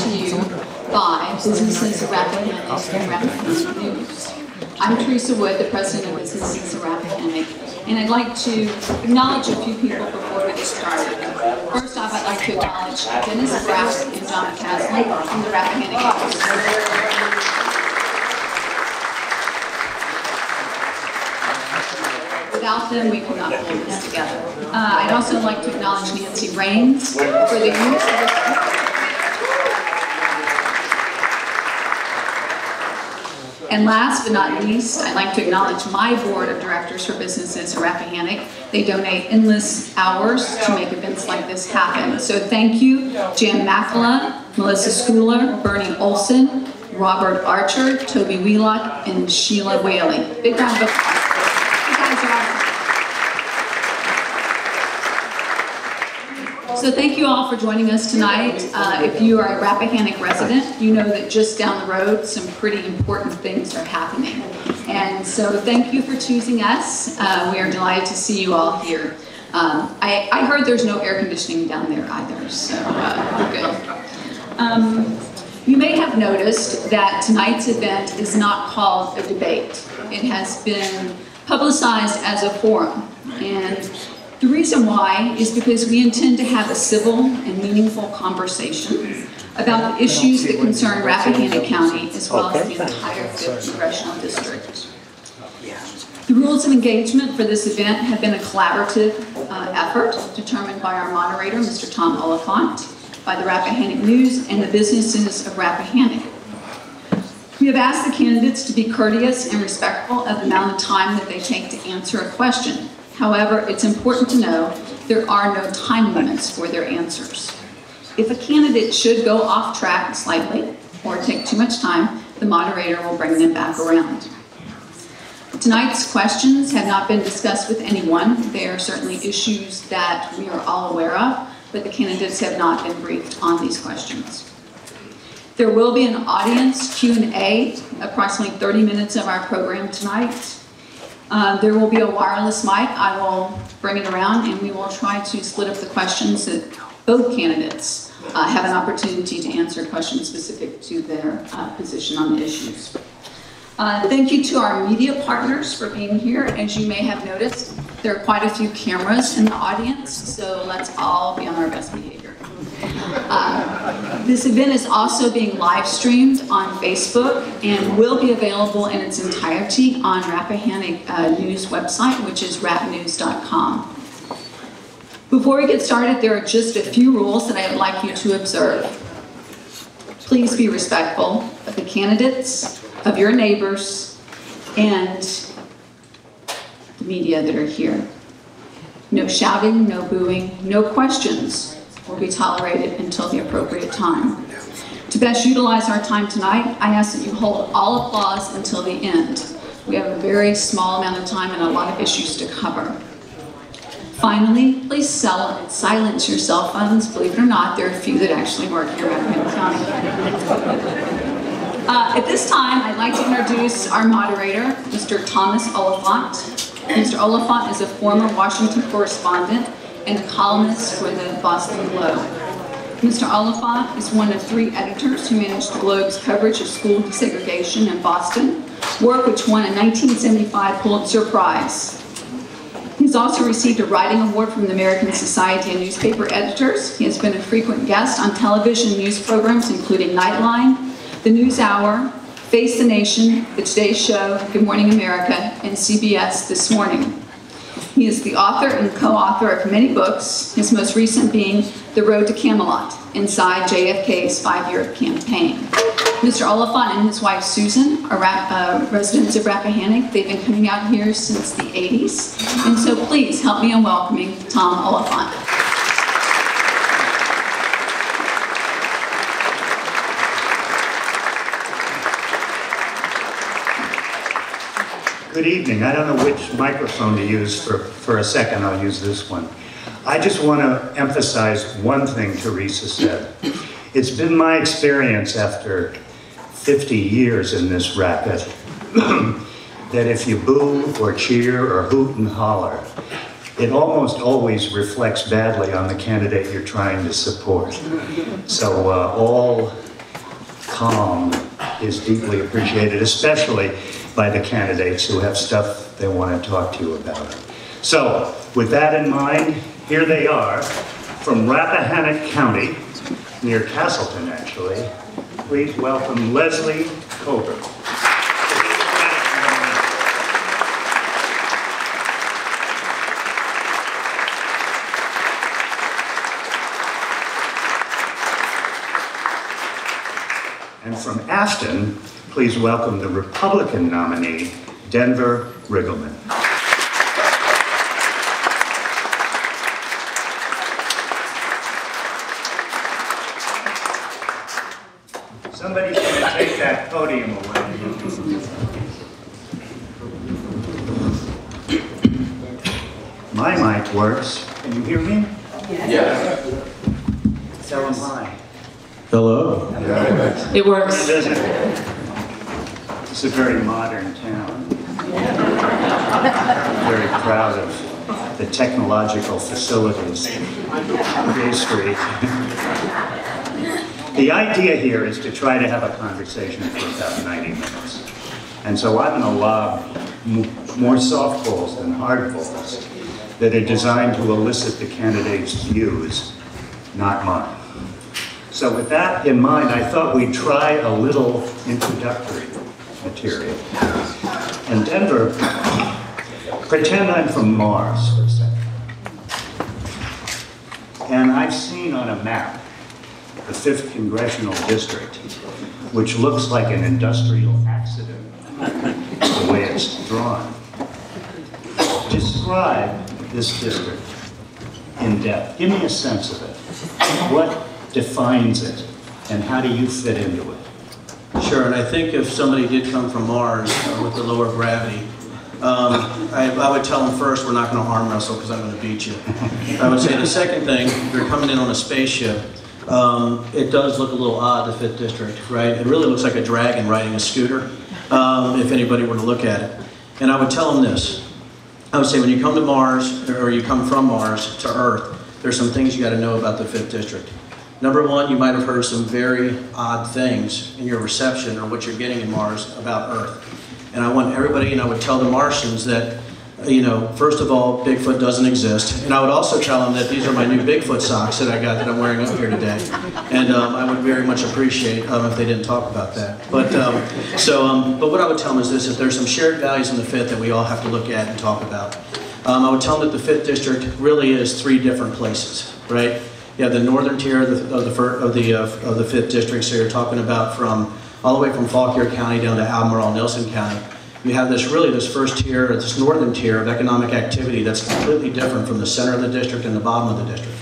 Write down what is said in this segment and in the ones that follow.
to you by Businesses of Rappahannock and Rappahannock News. I'm Teresa Wood, the president of Businesses of Rappahannock, and I'd like to acknowledge a few people before we get started. First off, I'd like to acknowledge Dennis Graff and John Casley from the Rappahannock News. Without them, we could not hold this together. I'd also like to acknowledge Nancy Raines for the use of this. And last but not least, I'd like to acknowledge my board of directors for Businesses of Rappahannock. They donate endless hours to make events like this happen. So thank you, Jan Makala, Melissa Schooler, Bernie Olson, Robert Archer, Toby Wheelock, and Sheila Whaley. Big round of applause. You guys are awesome. So thank you all for joining us tonight. If you are a Rappahannock resident, you know that just down the road, some pretty important things are happening. And so thank you for choosing us. We are delighted to see you all here. I heard there's no air conditioning down there either, so we're good. You may have noticed that tonight's event is not called a debate. It has been publicized as a forum. And the reason why is because we intend to have a civil and meaningful conversation about the issues that concern Rappahannock County as well as the entire 5th Congressional District. The rules of engagement for this event have been a collaborative effort determined by our moderator, Mr. Tom Oliphant, by the Rappahannock News and the Businesses of Rappahannock. We have asked the candidates to be courteous and respectful of the amount of time that they take to answer a question. However, it's important to know there are no time limits for their answers. If a candidate should go off track slightly or take too much time, the moderator will bring them back around. Tonight's questions have not been discussed with anyone. They are certainly issues that we are all aware of, but the candidates have not been briefed on these questions. There will be an audience Q&A, approximately 30 minutes of our program tonight. There will be a wireless mic. I will bring it around and we will try to split up the questions so that both candidates have an opportunity to answer questions specific to their position on the issues. Thank you to our media partners for being here. As you may have noticed, there are quite a few cameras in the audience, so let's all be on our best behavior. This event is also being live streamed on Facebook and will be available in its entirety on Rappahannock News website, which is rapnews.com. Before we get started, there are just a few rules that I would like you to observe. Please be respectful of the candidates, of your neighbors, and the media that are here. No shouting, no booing, no questions will be tolerated until the appropriate time. To best utilize our time tonight, I ask that you hold all applause until the end. We have a very small amount of time and a lot of issues to cover. Finally, please silence your cell phones. Believe it or not, there are a few that actually work here in Rappahannock County. At this time, I'd like to introduce our moderator, Mr. Thomas Oliphant. Mr. Oliphant is a former Washington correspondent and a columnist for the Boston Globe. Mr. Oliphant is one of 3 editors who managed the Globe's coverage of school desegregation in Boston, work which won a 1975 Pulitzer Prize. He's also received a writing award from the American Society of Newspaper Editors. He has been a frequent guest on television news programs including Nightline, The News Hour, Face the Nation, The Today Show, Good Morning America, and CBS This Morning. He is the author and co-author of many books, his most recent being The Road to Camelot, Inside JFK's 5-year campaign. Mr. Oliphant and his wife Susan are residents of Rappahannock. They've been coming out here since the 80s. And so please help me in welcoming Tom Oliphant. Good evening. I don't know which microphone to use for a second. I'll use this one. I just want to emphasize one thing Teresa said. It's been my experience after 50 years in this racket that if you boo or cheer or hoot and holler, it almost always reflects badly on the candidate you're trying to support. So all calm is deeply appreciated, especially by the candidates who have stuff they want to talk to you about. So, with that in mind, here they are from Rappahannock County, near Castleton actually. Please welcome Leslie Cockburn. And from Afton, please welcome the Republican nominee, Denver Riggleman. Somebody's going to take that podium away. My mic works. Can you hear me? Yeah. Tell them hi. Hello. It works. It's a very modern town. Very proud of the technological facilities. Bay Street. The idea here is to try to have a conversation for about 90 minutes. And so I'm going to lob more softballs than hardballs that are designed to elicit the candidates' views, not mine. So with that in mind, I thought we'd try a little introductory material. And Denver, pretend I'm from Mars for a second. And I've seen on a map the 5th Congressional District, which looks like an industrial accident, the way it's drawn. Describe this district in depth. Give me a sense of it. What defines it, and how do you fit into it? Sure, and I think if somebody did come from Mars with the lower gravity, I would tell them first, we're not going to arm wrestle because I'm going to beat you. I would say the second thing, if you're coming in on a spaceship, it does look a little odd, the 5th District, right? It really looks like a dragon riding a scooter, if anybody were to look at it. And I would tell them this. I would say when you come to Mars, or you come from Mars to Earth, there's some things you got to know about the 5th District. Number one, you might have heard some very odd things in your reception or what you're getting in Mars about Earth. And I want everybody, and I would tell the Martians that, you know, first of all, Bigfoot doesn't exist. And I would also tell them that these are my new Bigfoot socks that I got that I'm wearing up here today. And I would very much appreciate if they didn't talk about that. But what I would tell them is this: if there's some shared values in the 5th that we all have to look at and talk about, I would tell them that the 5th District really is 3 different places, right? You have the northern tier of the 5th District, so you're talking about from all the way from Fauquier County down to Albemarle, Nelson County. You have this first tier, this northern tier of economic activity that's completely different from the center of the district and the bottom of the district.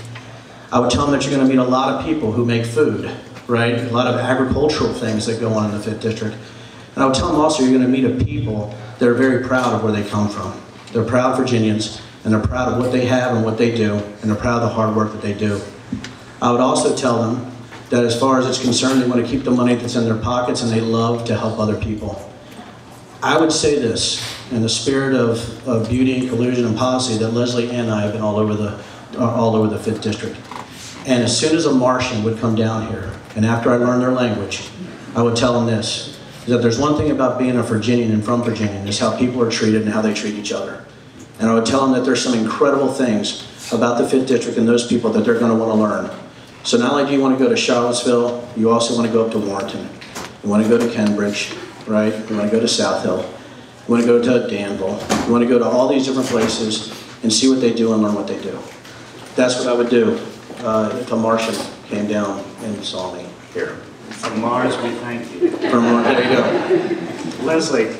I would tell them that you're going to meet a lot of people who make food, right? A lot of agricultural things that go on in the 5th District. And I would tell them also you're going to meet a people that are very proud of where they come from. They're proud Virginians, and they're proud of what they have and what they do, and they're proud of the hard work that they do. I would also tell them that as far as it's concerned, they want to keep the money that's in their pockets and they love to help other people. I would say this, in the spirit of beauty and collusion and policy, that Leslie and I have been all over the 5th District. And as soon as a Martian would come down here, and after I learned their language, I would tell them this, is that there's one thing about being a Virginian and from Virginia, is how people are treated and how they treat each other. And I would tell them that there's some incredible things about the 5th District and those people that they're going to want to learn. So not only do you want to go to Charlottesville, you also want to go up to Wharton. You want to go to Cambridge, right? You want to go to South Hill. You want to go to Danville. You want to go to all these different places and see what they do and learn what they do. That's what I would do if a Martian came down and saw me here. From Mars, we thank you. From Mars, there you go. Leslie,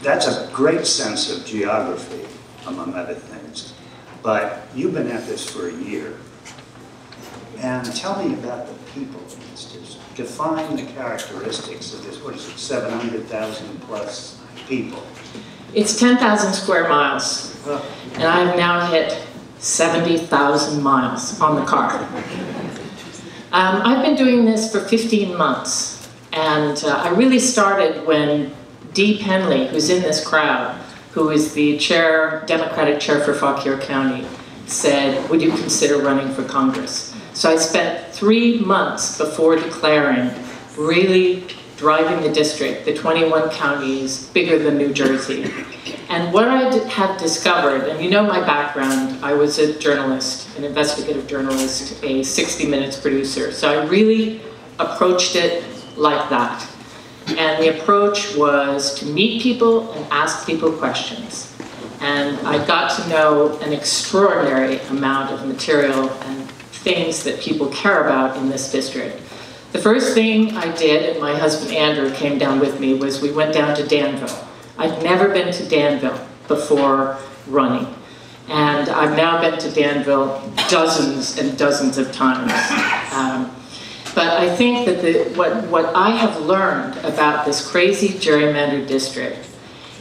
that's a great sense of geography, among other things. But you've been at this for a year. And tell me about the people in this district. Define the characteristics of this, what is it, 700,000 plus people? It's 10,000 square miles, and I've now hit 70,000 miles on the car. I've been doing this for 15 months, and I really started when Dee Penley, who's in this crowd, who is the chair, Democratic chair for Fauquier County, said, would you consider running for Congress? So I spent 3 months before declaring really driving the district, the 21 counties, bigger than New Jersey. And what I have discovered, and you know my background, I was a journalist, an investigative journalist, a 60 Minutes producer. So I really approached it like that. And the approach was to meet people and ask people questions. And I got to know an extraordinary amount of material and things that people care about in this district. The first thing I did, and my husband Andrew came down with me, was we went down to Danville. I'd never been to Danville before running. And I've now been to Danville dozens and dozens of times. But I think that what I have learned about this crazy gerrymandered district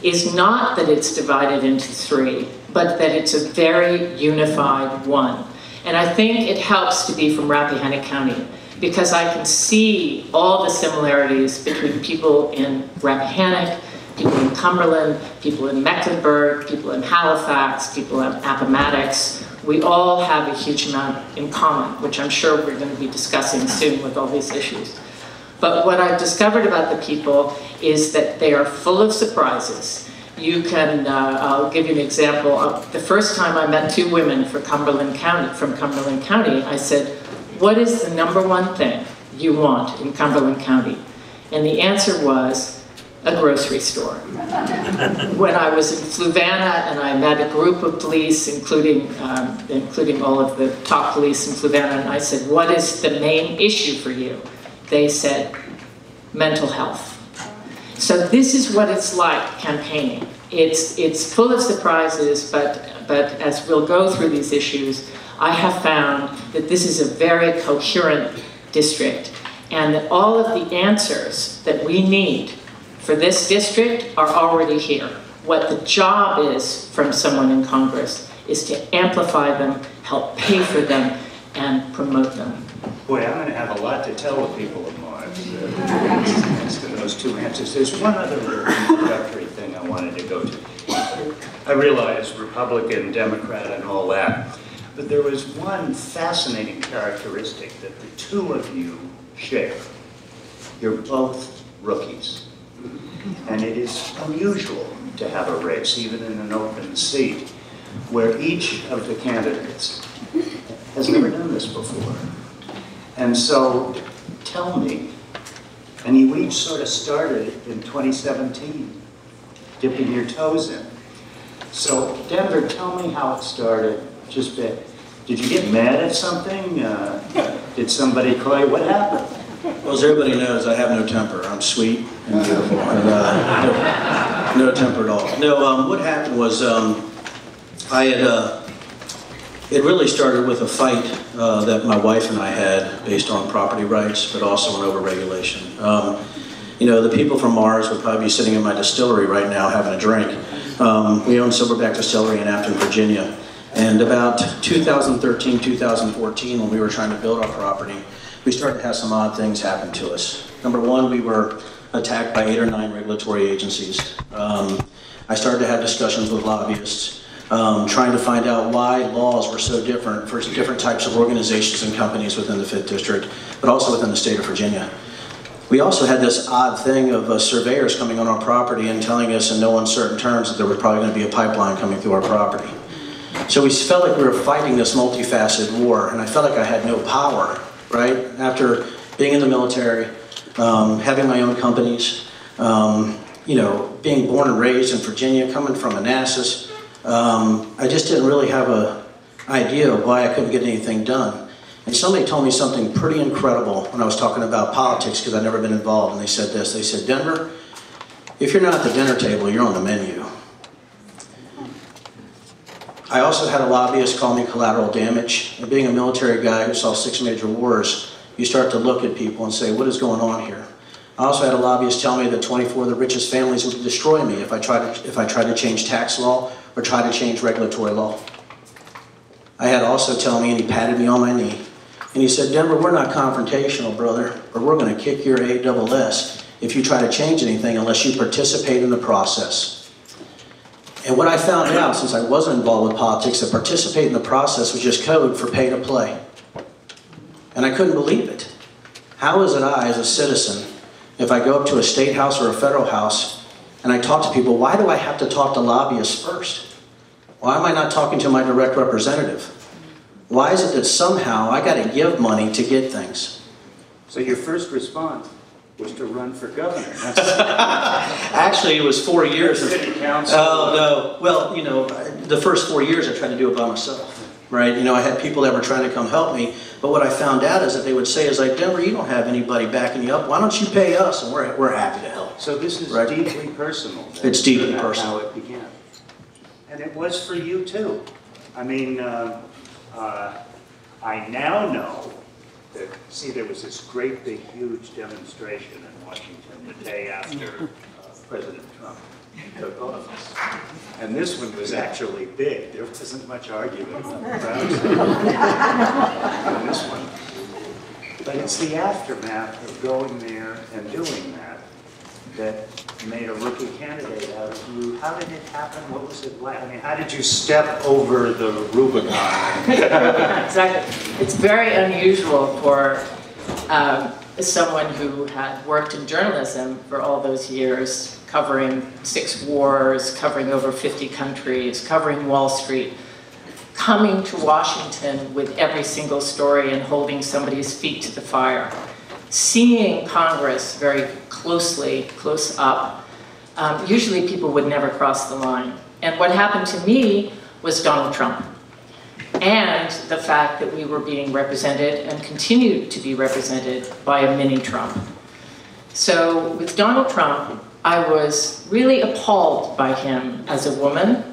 is not that it's divided into three, but that it's a very unified one. And I think it helps to be from Rappahannock County, because I can see all the similarities between people in Rappahannock, people in Cumberland, people in Mecklenburg, people in Halifax, people in Appomattox. We all have a huge amount in common, which I'm sure we're going to be discussing soon with all these issues. But what I've discovered about the people is that they are full of surprises. You can, I'll give you an example. The first time I met two women from Cumberland County, I said, what is the #1 thing you want in Cumberland County? And the answer was, a grocery store. When I was in Fluvanna and I met a group of police, including all of the top police in Fluvanna, and I said, what is the main issue for you? They said, mental health. So this is what it's like campaigning. It's full of surprises, but as we'll go through these issues, I have found that this is a very coherent district, and that all of the answers that we need for this district are already here. What the job is from someone in Congress is to amplify them, help pay for them, and promote them. Boy, I'm going to have a lot to tell the people of Mars as to those two answers. There's one other introductory thing I wanted to go to. I realize Republican, Democrat, and all that, but there was one fascinating characteristic that the two of you share. You're both rookies. And it is unusual to have a race, even in an open seat, where each of the candidates has never done this before. And so, tell me, and you each sort of started in 2017, dipping your toes in. So, Denver, tell me how it started. Just did you get mad at something? Did somebody call you? What happened? Well, as everybody knows, I have no temper. I'm sweet and beautiful, and no temper at all. No, what happened was it really started with a fight that my wife and I had based on property rights, but also on overregulation. You know, the people from Mars would probably be sitting in my distillery right now having a drink. We own Silverback Distillery in Afton, Virginia. And about 2013, 2014, when we were trying to build our property, we started to have some odd things happen to us. Number one, we were attacked by 8 or 9 regulatory agencies. I started to have discussions with lobbyists, trying to find out why laws were so different for different types of organizations and companies within the 5th District, but also within the state of Virginia. We also had this odd thing of surveyors coming on our property and telling us in no uncertain terms that there was probably going to be a pipeline coming through our property. So we felt like we were fighting this multifaceted war, and I felt like I had no power. Right? After being in the military, having my own companies, you know, being born and raised in Virginia, coming from Manassas, I just didn't really have an idea of why I couldn't get anything done. And somebody told me something pretty incredible when I was talking about politics, because I'd never been involved, and they said this. They said, Denver, if you're not at the dinner table, you're on the menu. I also had a lobbyist call me collateral damage. And being a military guy who saw 6 major wars, you start to look at people and say, what is going on here? I also had a lobbyist tell me that 24 of the richest families would destroy me if I tried to change tax law or try to change regulatory law. I had also tell me, and he patted me on my knee, and he said, Denver, we're not confrontational, brother, or we're going to kick your ASS if you try to change anything unless you participate in the process. And what I found out, since I wasn't involved with politics, that participate in the process was just code for pay to play. And I couldn't believe it. How is it I, as a citizen, if I go up to a state house or a federal house and I talk to people, why do I have to talk to lobbyists first? Why am I not talking to my direct representative? Why is it that somehow I got to give money to get things? So your first response was to run for governor. Actually, it was 4 years. City council. Oh, no. Well, you know, the first 4 years I tried to do it by myself, right? You know, I had people that were trying to come help me, but what I found out is that they would say is like, Denver, you don't have anybody backing you up. Why don't you pay us? And we're happy to help. So this is right? deeply personal. It's deeply That's personal. how it began. And it was for you too. I mean, I now know that, see, there was this great big huge demonstration in Washington the day after President Trump took office. And this one was actually big. There wasn't much argument on the crowds on this one. But it's the aftermath of going there and doing that that made a rookie candidate out of you. How did it happen? What was it like? I mean, how did you step over the Rubicon? Exactly. It's very unusual for someone who had worked in journalism for all those years, covering 6 wars, covering over 50 countries, covering Wall Street, coming to Washington with every single story and holding somebody's feet to the fire. Seeing Congress very closely, close up, usually people would never cross the line. And what happened to me was Donald Trump. And the fact that we were being represented and continued to be represented by a mini Trump. So with Donald Trump, I was really appalled by him as a woman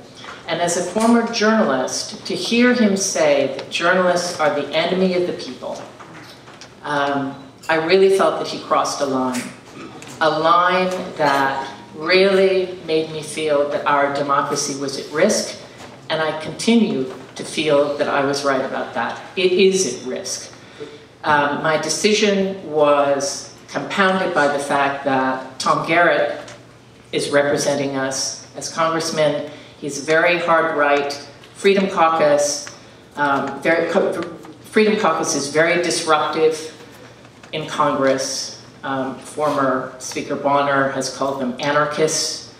and as a former journalist to hear him say that journalists are the enemy of the people. I really felt that he crossed a line that really made me feel that our democracy was at risk, and I continue to feel that I was right about that. It is at risk. My decision was compounded by the fact that Tom Garrett is representing us as congressman. He's very hard right. Freedom Caucus is very disruptive in Congress. Former Speaker Bonner has called them anarchists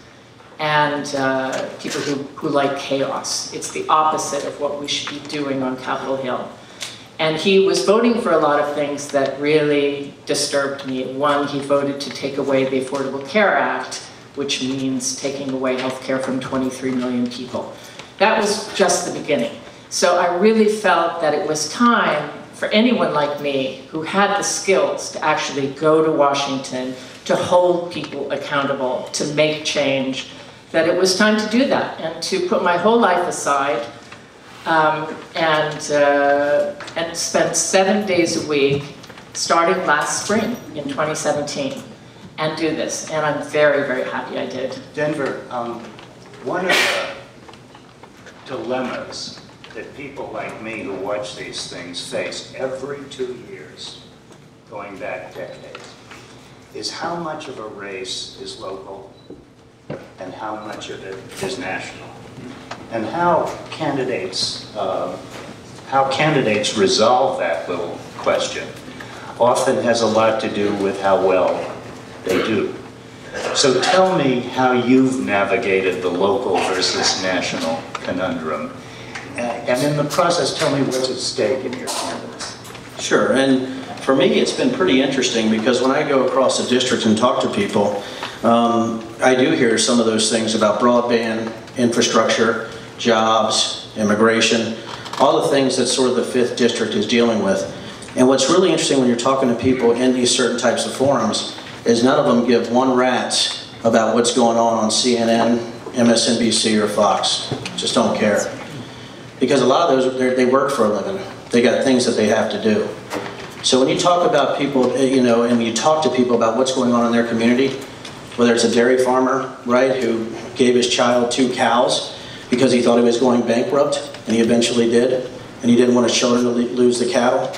and people who like chaos. It's the opposite of what we should be doing on Capitol Hill. And he was voting for a lot of things that really disturbed me. One, he voted to take away the Affordable Care Act, which means taking away health care from 23 million people. That was just the beginning. So I really felt that it was time for anyone like me who had the skills to actually go to Washington, to hold people accountable, to make change, that it was time to do that and to put my whole life aside and spend 7 days a week starting last spring in 2017 and do this. And I'm very, very happy I did. Denver, one of the dilemmas that people like me who watch these things face every 2 years, going back decades, is how much of a race is local and how much of it is national. And how candidates resolve that little question often has a lot to do with how well they do. So tell me how you've navigated the local versus national conundrum. And in the process, tell me what's at stake in your candidates. Sure, and for me it's been pretty interesting because when I go across the district and talk to people, I do hear some of those things about broadband, infrastructure, jobs, immigration, all the things that sort of the 5th district is dealing with. And what's really interesting when you're talking to people in these certain types of forums is none of them give one rat's about what's going on CNN, MSNBC, or Fox. Just don't care. Because a lot of those, they work for a living. They got things that they have to do. So when you talk about people, you know, and you talk to people about what's going on in their community, whether it's a dairy farmer, right, who gave his child 2 cows because he thought he was going bankrupt, and he eventually did, and he didn't want his children to lose the cattle.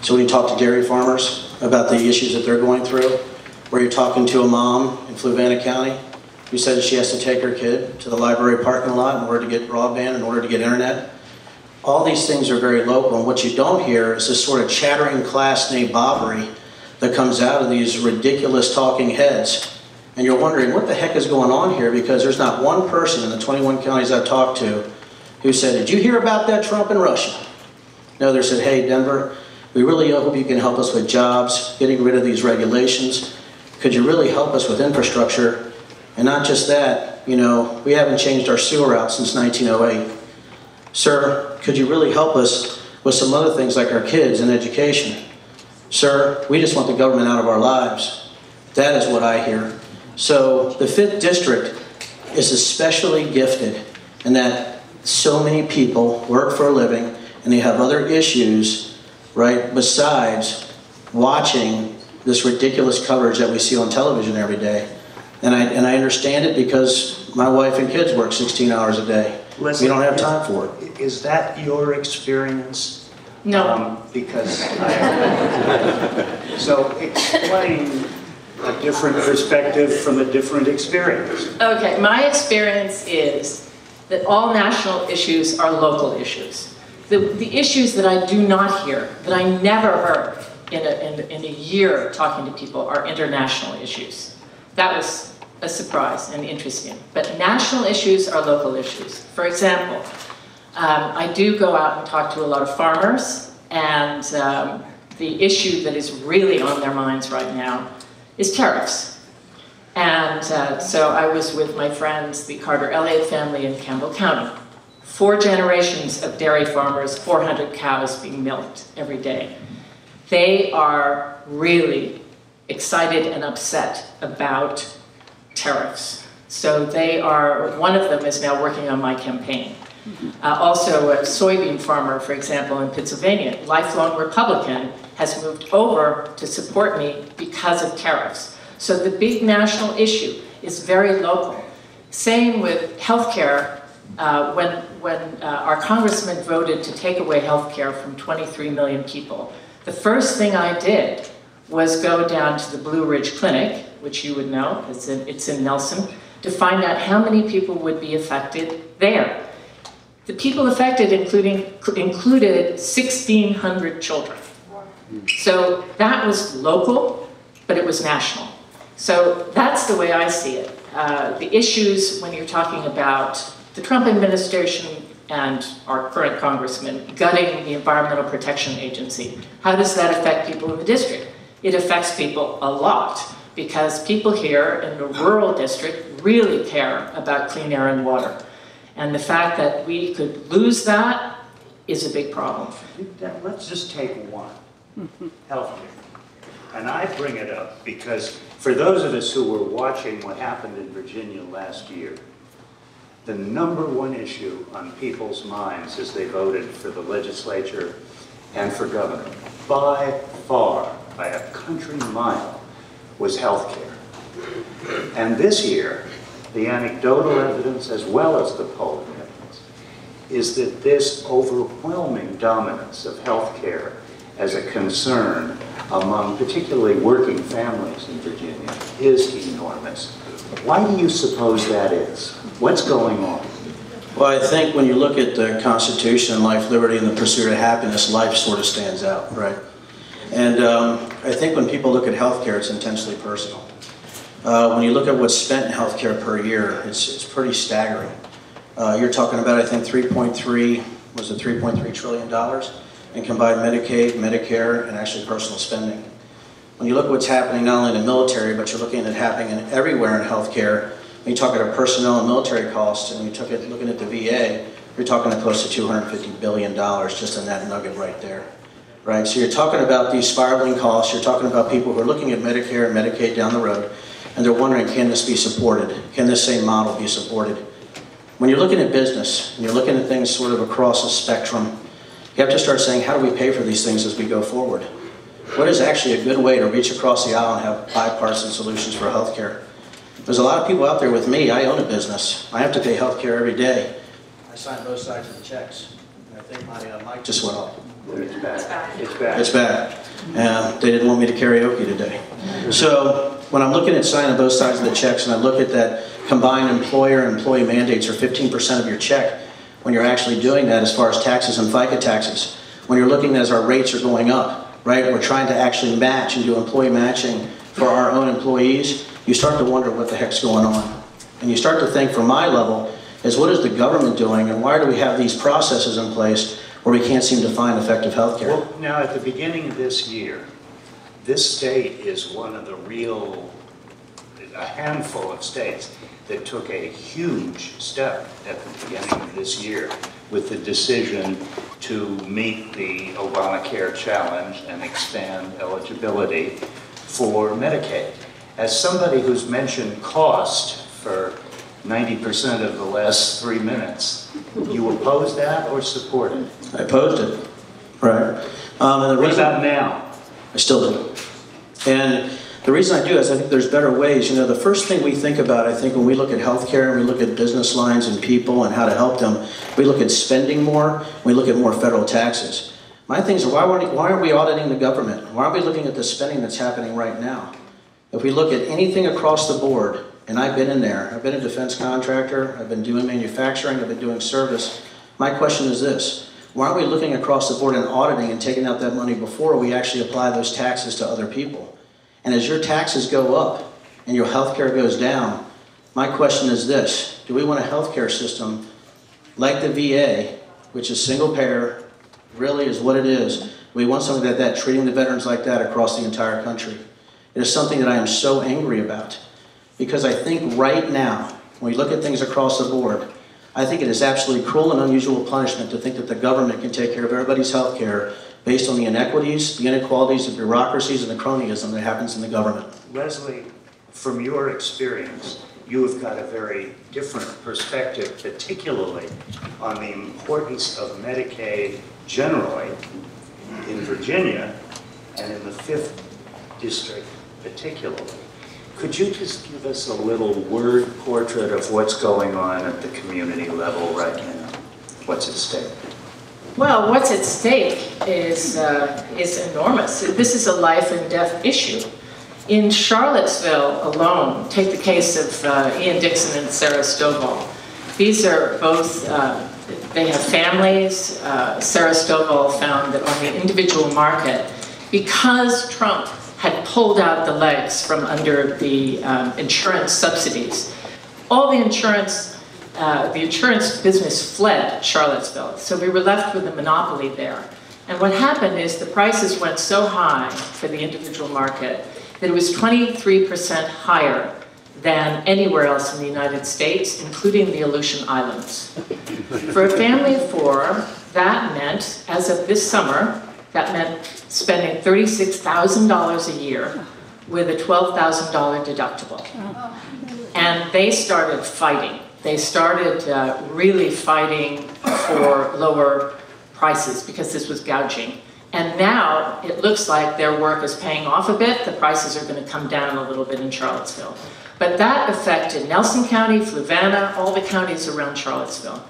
So when you talk to dairy farmers about the issues that they're going through, where you're talking to a mom in Fluvanna County who says she has to take her kid to the library parking lot in order to get broadband, in order to get internet. All these things are very local, and what you don't hear is this sort of chattering class named Bobbery that comes out of these ridiculous talking heads. And you're wondering, what the heck is going on here? Because there's not one person in the 21 counties I've talked to who said, did you hear about that Trump and Russia? No, they said, hey, Denver, we really hope you can help us with jobs, getting rid of these regulations. Could you really help us with infrastructure? And not just that, you know, we haven't changed our sewer route since 1908. Sir, could you really help us with some other things like our kids and education? Sir, we just want the government out of our lives. That is what I hear. So the 5th District is especially gifted in that so many people work for a living and they have other issues, right, besides watching this ridiculous coverage that we see on television every day. And I understand it because my wife and kids work 16 hours a day. Leslie, we don't have time for it. Is that your experience? No. Because so explain a different perspective from a different experience. Okay, my experience is that all national issues are local issues. The issues that I do not hear, that I never heard in a year talking to people, are international issues. That was a surprise and interesting. But national issues are local issues. For example, I do go out and talk to a lot of farmers, and the issue that is really on their minds right now is tariffs. And so I was with my friends, the Carter Elliott family in Campbell County. 4 generations of dairy farmers, 400 cows being milked every day. They are really excited and upset about tariffs. So they are, one of them is now working on my campaign. Also a soybean farmer, for example, in Pennsylvania, lifelong Republican, has moved over to support me because of tariffs. So the big national issue is very local. Same with healthcare. When our congressman voted to take away healthcare from 23 million people, the first thing I did was go down to the Blue Ridge Clinic, which you would know, it's in Nelson, to find out how many people would be affected there. The people affected included 1,600 children. So that was local, but it was national. So that's the way I see it. The issues when you're talking about the Trump administration and our current congressman gutting the Environmental Protection Agency, how does that affect people in the district? It affects people a lot, because people here in the rural district really care about clean air and water. And the fact that we could lose that is a big problem. Let's just take one, healthcare. And I bring it up because for those of us who were watching what happened in Virginia last year, the #1 issue on people's minds as they voted for the legislature and for governor, by far, by a country mile, was health care. And this year, the anecdotal evidence as well as the polling evidence is that this overwhelming dominance of health care as a concern among particularly working families in Virginia is enormous. Why do you suppose that is? What's going on? Well, I think when you look at the Constitution, life, liberty, and the pursuit of happiness, life sort of stands out, right? And I think when people look at healthcare, it's intensely personal. When you look at what's spent in healthcare per year, it's pretty staggering. You're talking about, I think, $3.3 trillion in combined Medicaid, Medicare, and actually personal spending. When you look at what's happening not only in the military, but you're looking at it happening everywhere in healthcare. When you talk about personnel and military costs, and when you looking at the VA, you're talking at close to $250 billion just in that nugget right there. Right? So you're talking about these spiraling costs, you're talking about people who are looking at Medicare and Medicaid down the road, and they're wondering, can this be supported? Can this same model be supported? When you're looking at business, and you're looking at things sort of across a spectrum, you have to start saying, how do we pay for these things as we go forward? What is actually a good way to reach across the aisle and have bipartisan solutions for healthcare? There's a lot of people out there with me. I own a business. I have to pay healthcare every day. I sign both sides of the checks. And I think my mic just went off. It's bad. It's bad. It's bad. They didn't want me to karaoke today. So when I'm looking at signing both sides of the checks and I look at that combined employer-employee mandates are 15% of your check, when you're actually doing that as far as taxes and FICA taxes, when you're looking as our rates are going up, right? We're trying to actually match and do employee matching for our own employees. You start to wonder what the heck's going on. And you start to think from my level is what is the government doing and why do we have these processes in place where we can't seem to find effective health care? Well, now at the beginning of this year, this state is one of the a handful of states that took a huge step at the beginning of this year with the decision to meet the Obamacare challenge and expand eligibility for Medicaid. As somebody who's mentioned cost for 90% of the last 3 minutes, you oppose that or support it? I opposed it, right? And the What reason, about now? I still do. And the reason I do is I think there's better ways. You know, the first thing we think about, I think, when we look at healthcare and we look at business lines and people and how to help them, we look at spending more, we look at more federal taxes. My thing is, why aren't we auditing the government? Why aren't we looking at the spending that's happening right now? If we look at anything across the board, and I've been in there, I've been a defense contractor, I've been doing manufacturing, I've been doing service. My question is this: why aren't we looking across the board and auditing and taking out that money before we actually apply those taxes to other people? And as your taxes go up and your health care goes down, my question is this: do we want a health care system like the VA, which is single payer, really is what it is? Do we want something like that, treating the veterans like that across the entire country? It is something that I am so angry about, because I think right now, when we look at things across the board, I think it is absolutely cruel and unusual punishment to think that the government can take care of everybody's health care based on the inequities, the inequalities, the bureaucracies, and the cronyism that happens in the government. Leslie, from your experience, you have got a very different perspective, particularly on the importance of Medicaid generally in Virginia and in the 5th District particularly. Could you just give us a little word portrait of what's going on at the community level right now? What's at stake? Well, what's at stake is enormous. This is a life and death issue. In Charlottesville alone, take the case of Ian Dixon and Sarah Stovall. These are both, they have families. Sarah Stovall found that on the individual market, because Trump had pulled out the legs from under the insurance subsidies, all the insurance business fled Charlottesville. So we were left with a monopoly there. And what happened is the prices went so high for the individual market that it was 23% higher than anywhere else in the United States, including the Aleutian Islands. For a family of 4, that meant, as of this summer, that meant spending $36,000 a year with a $12,000 deductible. And they started fighting. They started really fighting for lower prices because this was gouging. And now it looks like their work is paying off a bit. The prices are going to come down a little bit in Charlottesville. But that affected Nelson County, Fluvanna, all the counties around Charlottesville.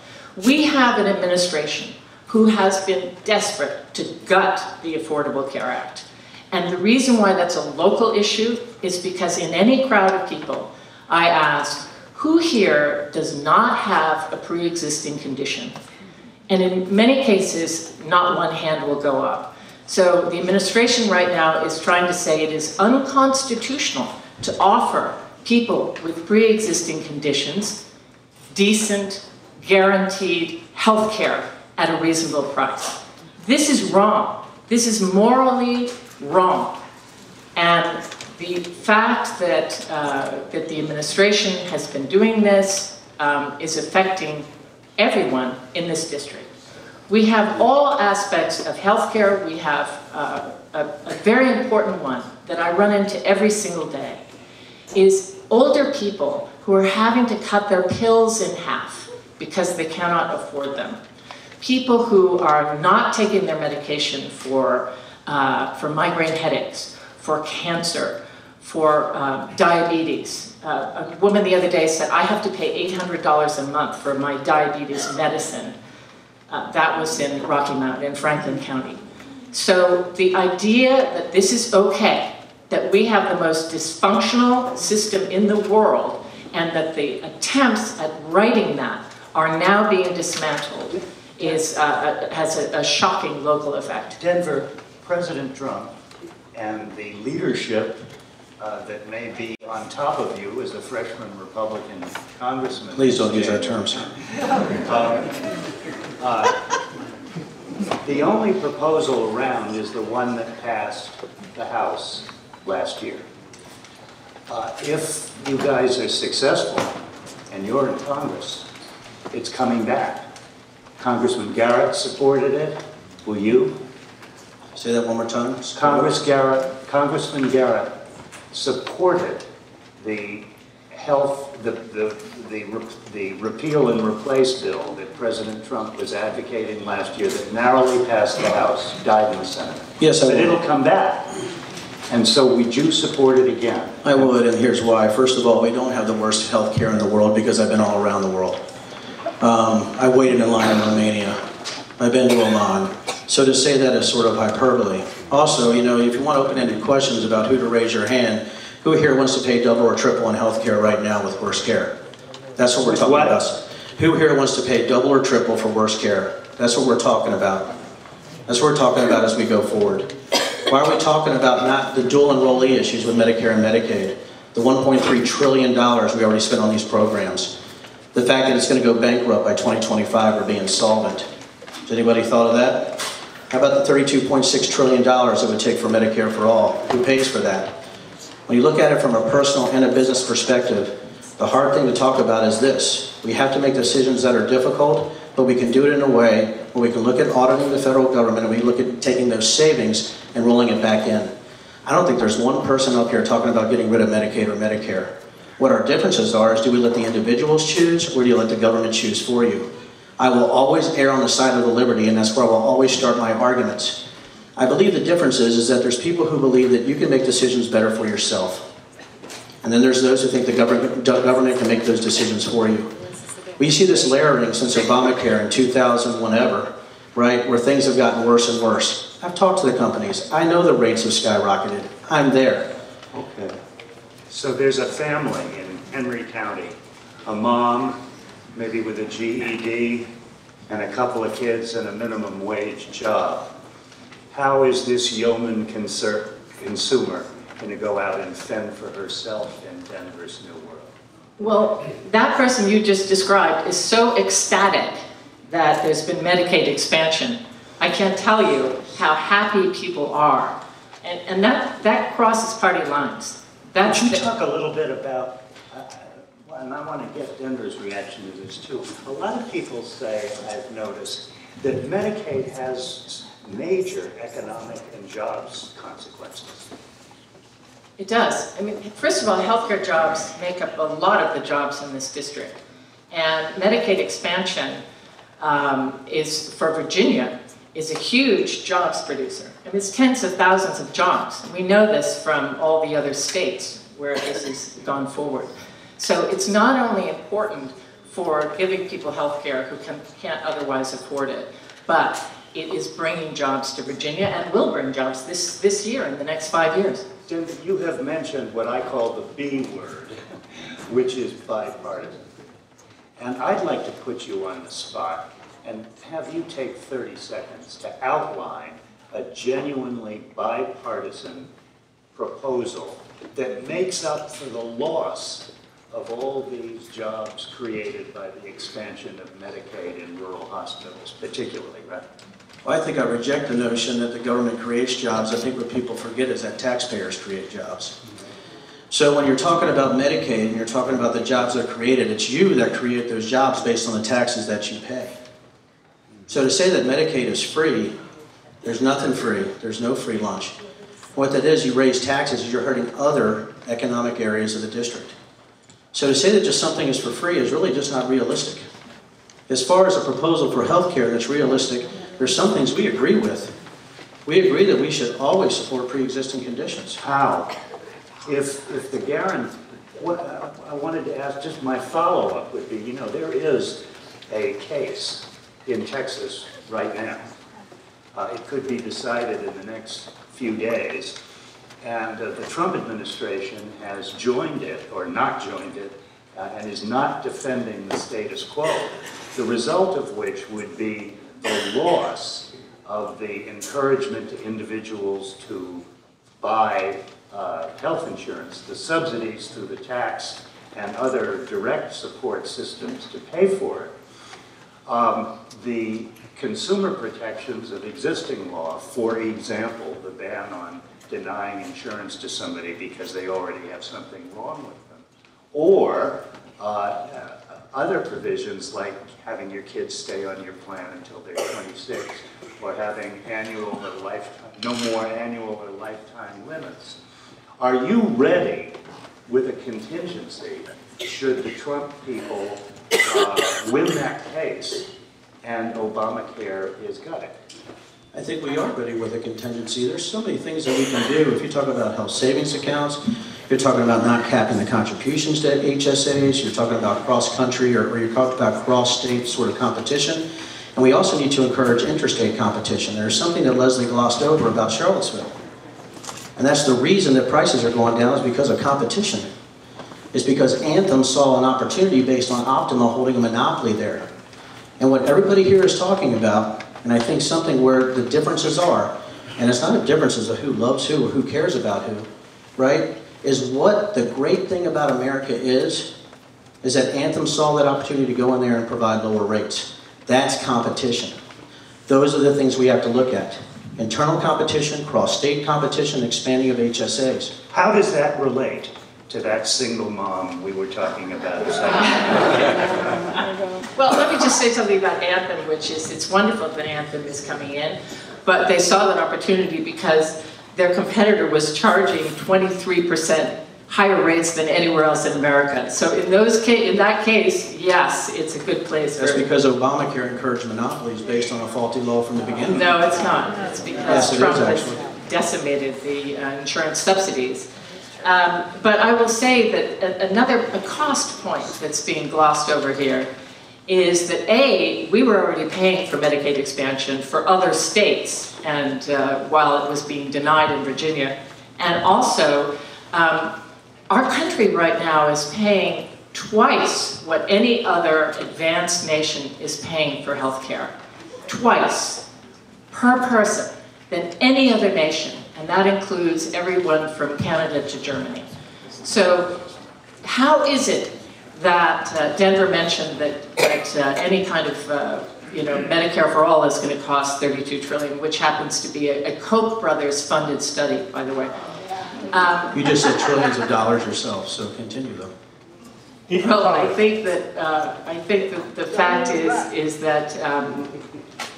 We have an administration who has been desperate to gut the Affordable Care Act. And the reason why that's a local issue is because in any crowd of people, I ask, who here does not have a pre-existing condition? And in many cases, not one hand will go up. So the administration right now is trying to say it is unconstitutional to offer people with pre-existing conditions decent, guaranteed health care at a reasonable price. This is wrong. This is morally wrong. And the fact that, that the administration has been doing this is affecting everyone in this district. We have all aspects of healthcare. We have a very important one that I run into every single day, is older people who are having to cut their pills in half because they cannot afford them. People who are not taking their medication for migraine headaches, for cancer, for diabetes. A woman the other day said, I have to pay $800 a month for my diabetes medicine. That was in Rocky Mount, in Franklin County. So the idea that this is okay, that we have the most dysfunctional system in the world, and that the attempts at righting that are now being dismantled, is, has a shocking local effect. Denver, President Trump and the leadership that may be on top of you as a freshman Republican congressman. Please don't use that term, sir. The only proposal around is the one that passed the House last year. If you guys are successful and you're in Congress, it's coming back. Congressman Garrett supported it. Will you? Say that one more time. Congressman Garrett supported the the repeal and replace bill that President Trump was advocating last year that narrowly passed the House, died in the Senate. Yes, I but would. It'll come back. And so would you support it again? I would, and here's why. First of all, we don't have the worst health care in the world because I've been all around the world. I waited in line in Romania. I've been to Oman. So to say that is sort of hyperbole. Also, you know, if you want open-ended questions about who to raise your hand, who here wants to pay double or triple on health care right now with worse care? That's what we're talking about. Who here wants to pay double or triple for worse care? That's what we're talking about. That's what we're talking about as we go forward. Why are we talking about not the dual enrollee issues with Medicare and Medicaid? The $1.3 trillion we already spent on these programs. The fact that it's going to go bankrupt by 2025 or be insolvent. Has anybody thought of that? How about the $32.6 trillion it would take for Medicare for all? Who pays for that? When you look at it from a personal and a business perspective, the hard thing to talk about is this. We have to make decisions that are difficult, but we can do it in a way where we can look at auditing the federal government and we look at taking those savings and rolling it back in. I don't think there's one person up here talking about getting rid of Medicaid or Medicare. What our differences are is, do we let the individuals choose or do you let the government choose for you? I will always err on the side of the liberty, and that's where I will always start my arguments. I believe the difference is that there's people who believe that you can make decisions better for yourself. And then there's those who think the government can make those decisions for you. We see this layering since Obamacare in 2000, whenever, right, where things have gotten worse and worse. I've talked to the companies. I know the rates have skyrocketed. I'm there. Okay. So there's a family in Henry County, a mom, maybe with a GED, and a couple of kids and a minimum wage job. How is this yeoman consumer going to go out and fend for herself in Denver's new world? Well, that person you just described is so ecstatic that there's been Medicaid expansion. I can't tell you how happy people are. And that crosses party lines. Could you talk a little bit about, and I want to get Denver's reaction to this too. A lot of people say, I've noticed, that Medicaid has major economic and jobs consequences. It does. I mean, first of all, healthcare jobs make up a lot of the jobs in this district. And Medicaid expansion for Virginia, is a huge jobs producer. I mean, it's tens of thousands of jobs. We know this from all the other states where this has gone forward. So it's not only important for giving people health care who can't otherwise afford it, but it is bringing jobs to Virginia and will bring jobs this year in the next 5 years. Denver, you have mentioned what I call the B word, which is bipartisan. And I'd like to put you on the spot and have you take 30 seconds to outline a genuinely bipartisan proposal that makes up for the loss of all these jobs created by the expansion of Medicaid in rural hospitals, particularly, right? Well, I think I reject the notion that the government creates jobs. I think what people forget is that taxpayers create jobs. So when you're talking about Medicaid and you're talking about the jobs that are created, it's you that create those jobs based on the taxes that you pay. So to say that Medicaid is free, there's nothing free. There's no free lunch. What that is, you raise taxes, you're hurting other economic areas of the district. So to say that just something is for free is really just not realistic. As far as a proposal for health care that's realistic, there's some things we agree with. We agree that we should always support pre-existing conditions. How? If the guarantee, what I wanted to ask, just my follow-up would be, you know, there is a case in Texas right now. It could be decided in the next few days. And the Trump administration has joined it, or not joined it, and is not defending the status quo, the result of which would be the loss of the encouragement to individuals to buy health insurance, the subsidies through the tax and other direct support systems to pay for it, the consumer protections of existing law, for example, the ban on denying insurance to somebody because they already have something wrong with them, or other provisions like having your kids stay on your plan until they're 26, or having annual or lifetime, no more annual or lifetime limits. Are you ready with a contingency should the Trump people win that case and Obamacare is gutted? I think we are ready with a contingency. There's so many things that we can do. If you talk about health savings accounts, you're talking about not capping the contributions to HSAs, you're talking about cross-country or you're talking about cross-state sort of competition. And we also need to encourage interstate competition. There's something that Leslie glossed over about Charlottesville. And that's the reason that prices are going down is because of competition. It's because Anthem saw an opportunity based on Optima holding a monopoly there. And what everybody here is talking about, and I think something where the differences are, and it's not a difference of who loves who or who cares about who, right? Is what the great thing about America is that Anthem saw that opportunity to go in there and provide lower rates. That's competition. Those are the things we have to look at. Internal competition, cross-state competition, expanding of HSAs. How does that relate to that single mom we were talking about a second ago? Well, let me just say something about Anthem, which is it's wonderful that Anthem is coming in, but they saw that opportunity because their competitor was charging 23% higher rates than anywhere else in America. So in that case, yes, it's a good place. That's because Obamacare encouraged monopolies based on a faulty law from the beginning. No, it's not. It's because yes, Trump has decimated the insurance subsidies. But I will say that a cost point that's being glossed over here is that we were already paying for Medicaid expansion for other states, and while it was being denied in Virginia, and also our country right now is paying twice what any other advanced nation is paying for health care. Twice per person than any other nation. And that includes everyone from Canada to Germany. So how is it that Denver mentioned that any kind of Medicare for all is going to cost $32 trillion, which happens to be a Koch brothers funded study, by the way. You just said trillions of dollars yourself, so continue though. Well, I think that the fact is that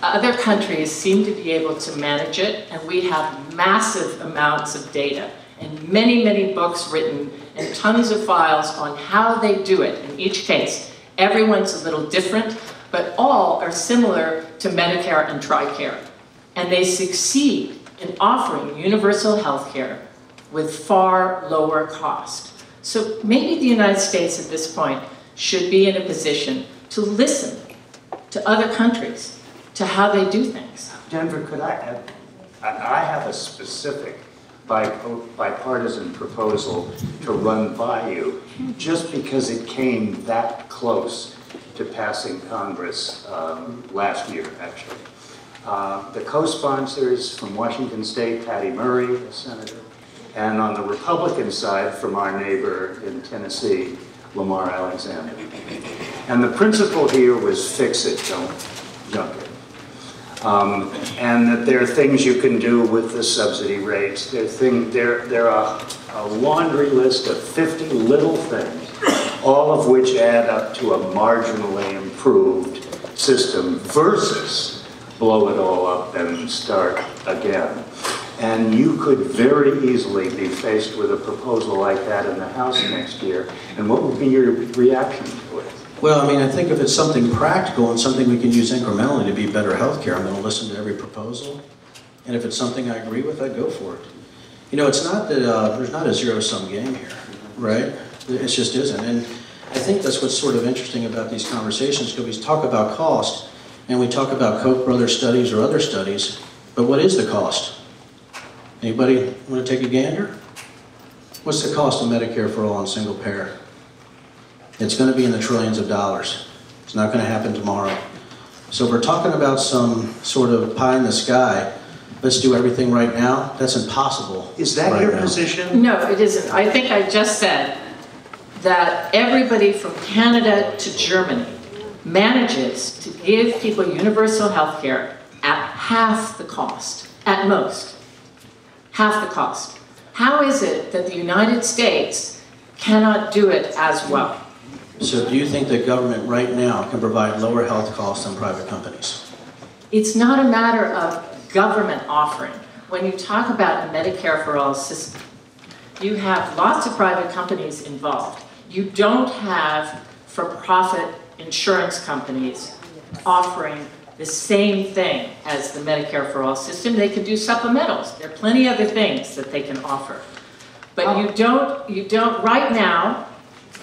other countries seem to be able to manage it, and we have massive amounts of data and many, many books written and tons of files on how they do it in each case. Everyone's a little different, but all are similar to Medicare and TRICARE. And they succeed in offering universal health care with far lower cost. So maybe the United States at this point should be in a position to listen to other countries, to how they do things. Denver, could I have a specific bipartisan proposal to run by you, just because it came that close to passing Congress last year, actually. The co-sponsors from Washington State, Patty Murray, a senator, and on the Republican side, from our neighbor in Tennessee, Lamar Alexander. And the principle here was fix it, don't junk it. And that there are things you can do with the subsidy rates. There are a laundry list of 50 little things, all of which add up to a marginally improved system versus blow it all up and start again. And you could very easily be faced with a proposal like that in the House next year. And what would be your reaction to it? Well, I mean, I think if it's something practical and something we can use incrementally to be better health care, I'm going to listen to every proposal. And if it's something I agree with, I'd go for it. You know, it's not that there's not a zero-sum game here, right? It just isn't. And I think that's what's sort of interesting about these conversations, because we talk about cost, and we talk about Koch brothers studies or other studies, but what is the cost? Anybody want to take a gander? What's the cost of Medicare for all on single payer? It's going to be in the trillions of dollars. It's not going to happen tomorrow. So if we're talking about some sort of pie in the sky, let's do everything right now, that's impossible. Is that right your now. position? No, it isn't. I think I just said that everybody from Canada to Germany manages to give people universal health care at half the cost, at most. Half the cost. How is it that the United States cannot do it as well? So do you think the government right now can provide lower health costs than private companies? It's not a matter of government offering. When you talk about a Medicare for all system, you have lots of private companies involved. You don't have for-profit insurance companies offering the same thing as the Medicare for all system. They can do supplementals. There are plenty of other things that they can offer. But you don't, right now,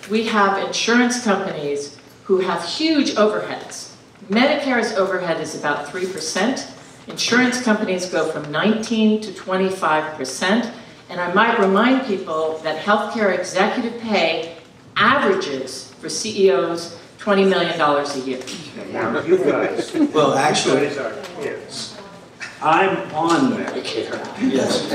we have insurance companies who have huge overheads. Medicare's overhead is about 3%. Insurance companies go from 19 to 25%. And I might remind people that healthcare executive pay averages for CEOs $20 million a year. Now, you guys, Well, actually, you guys are kids. I'm on Medicare. yes.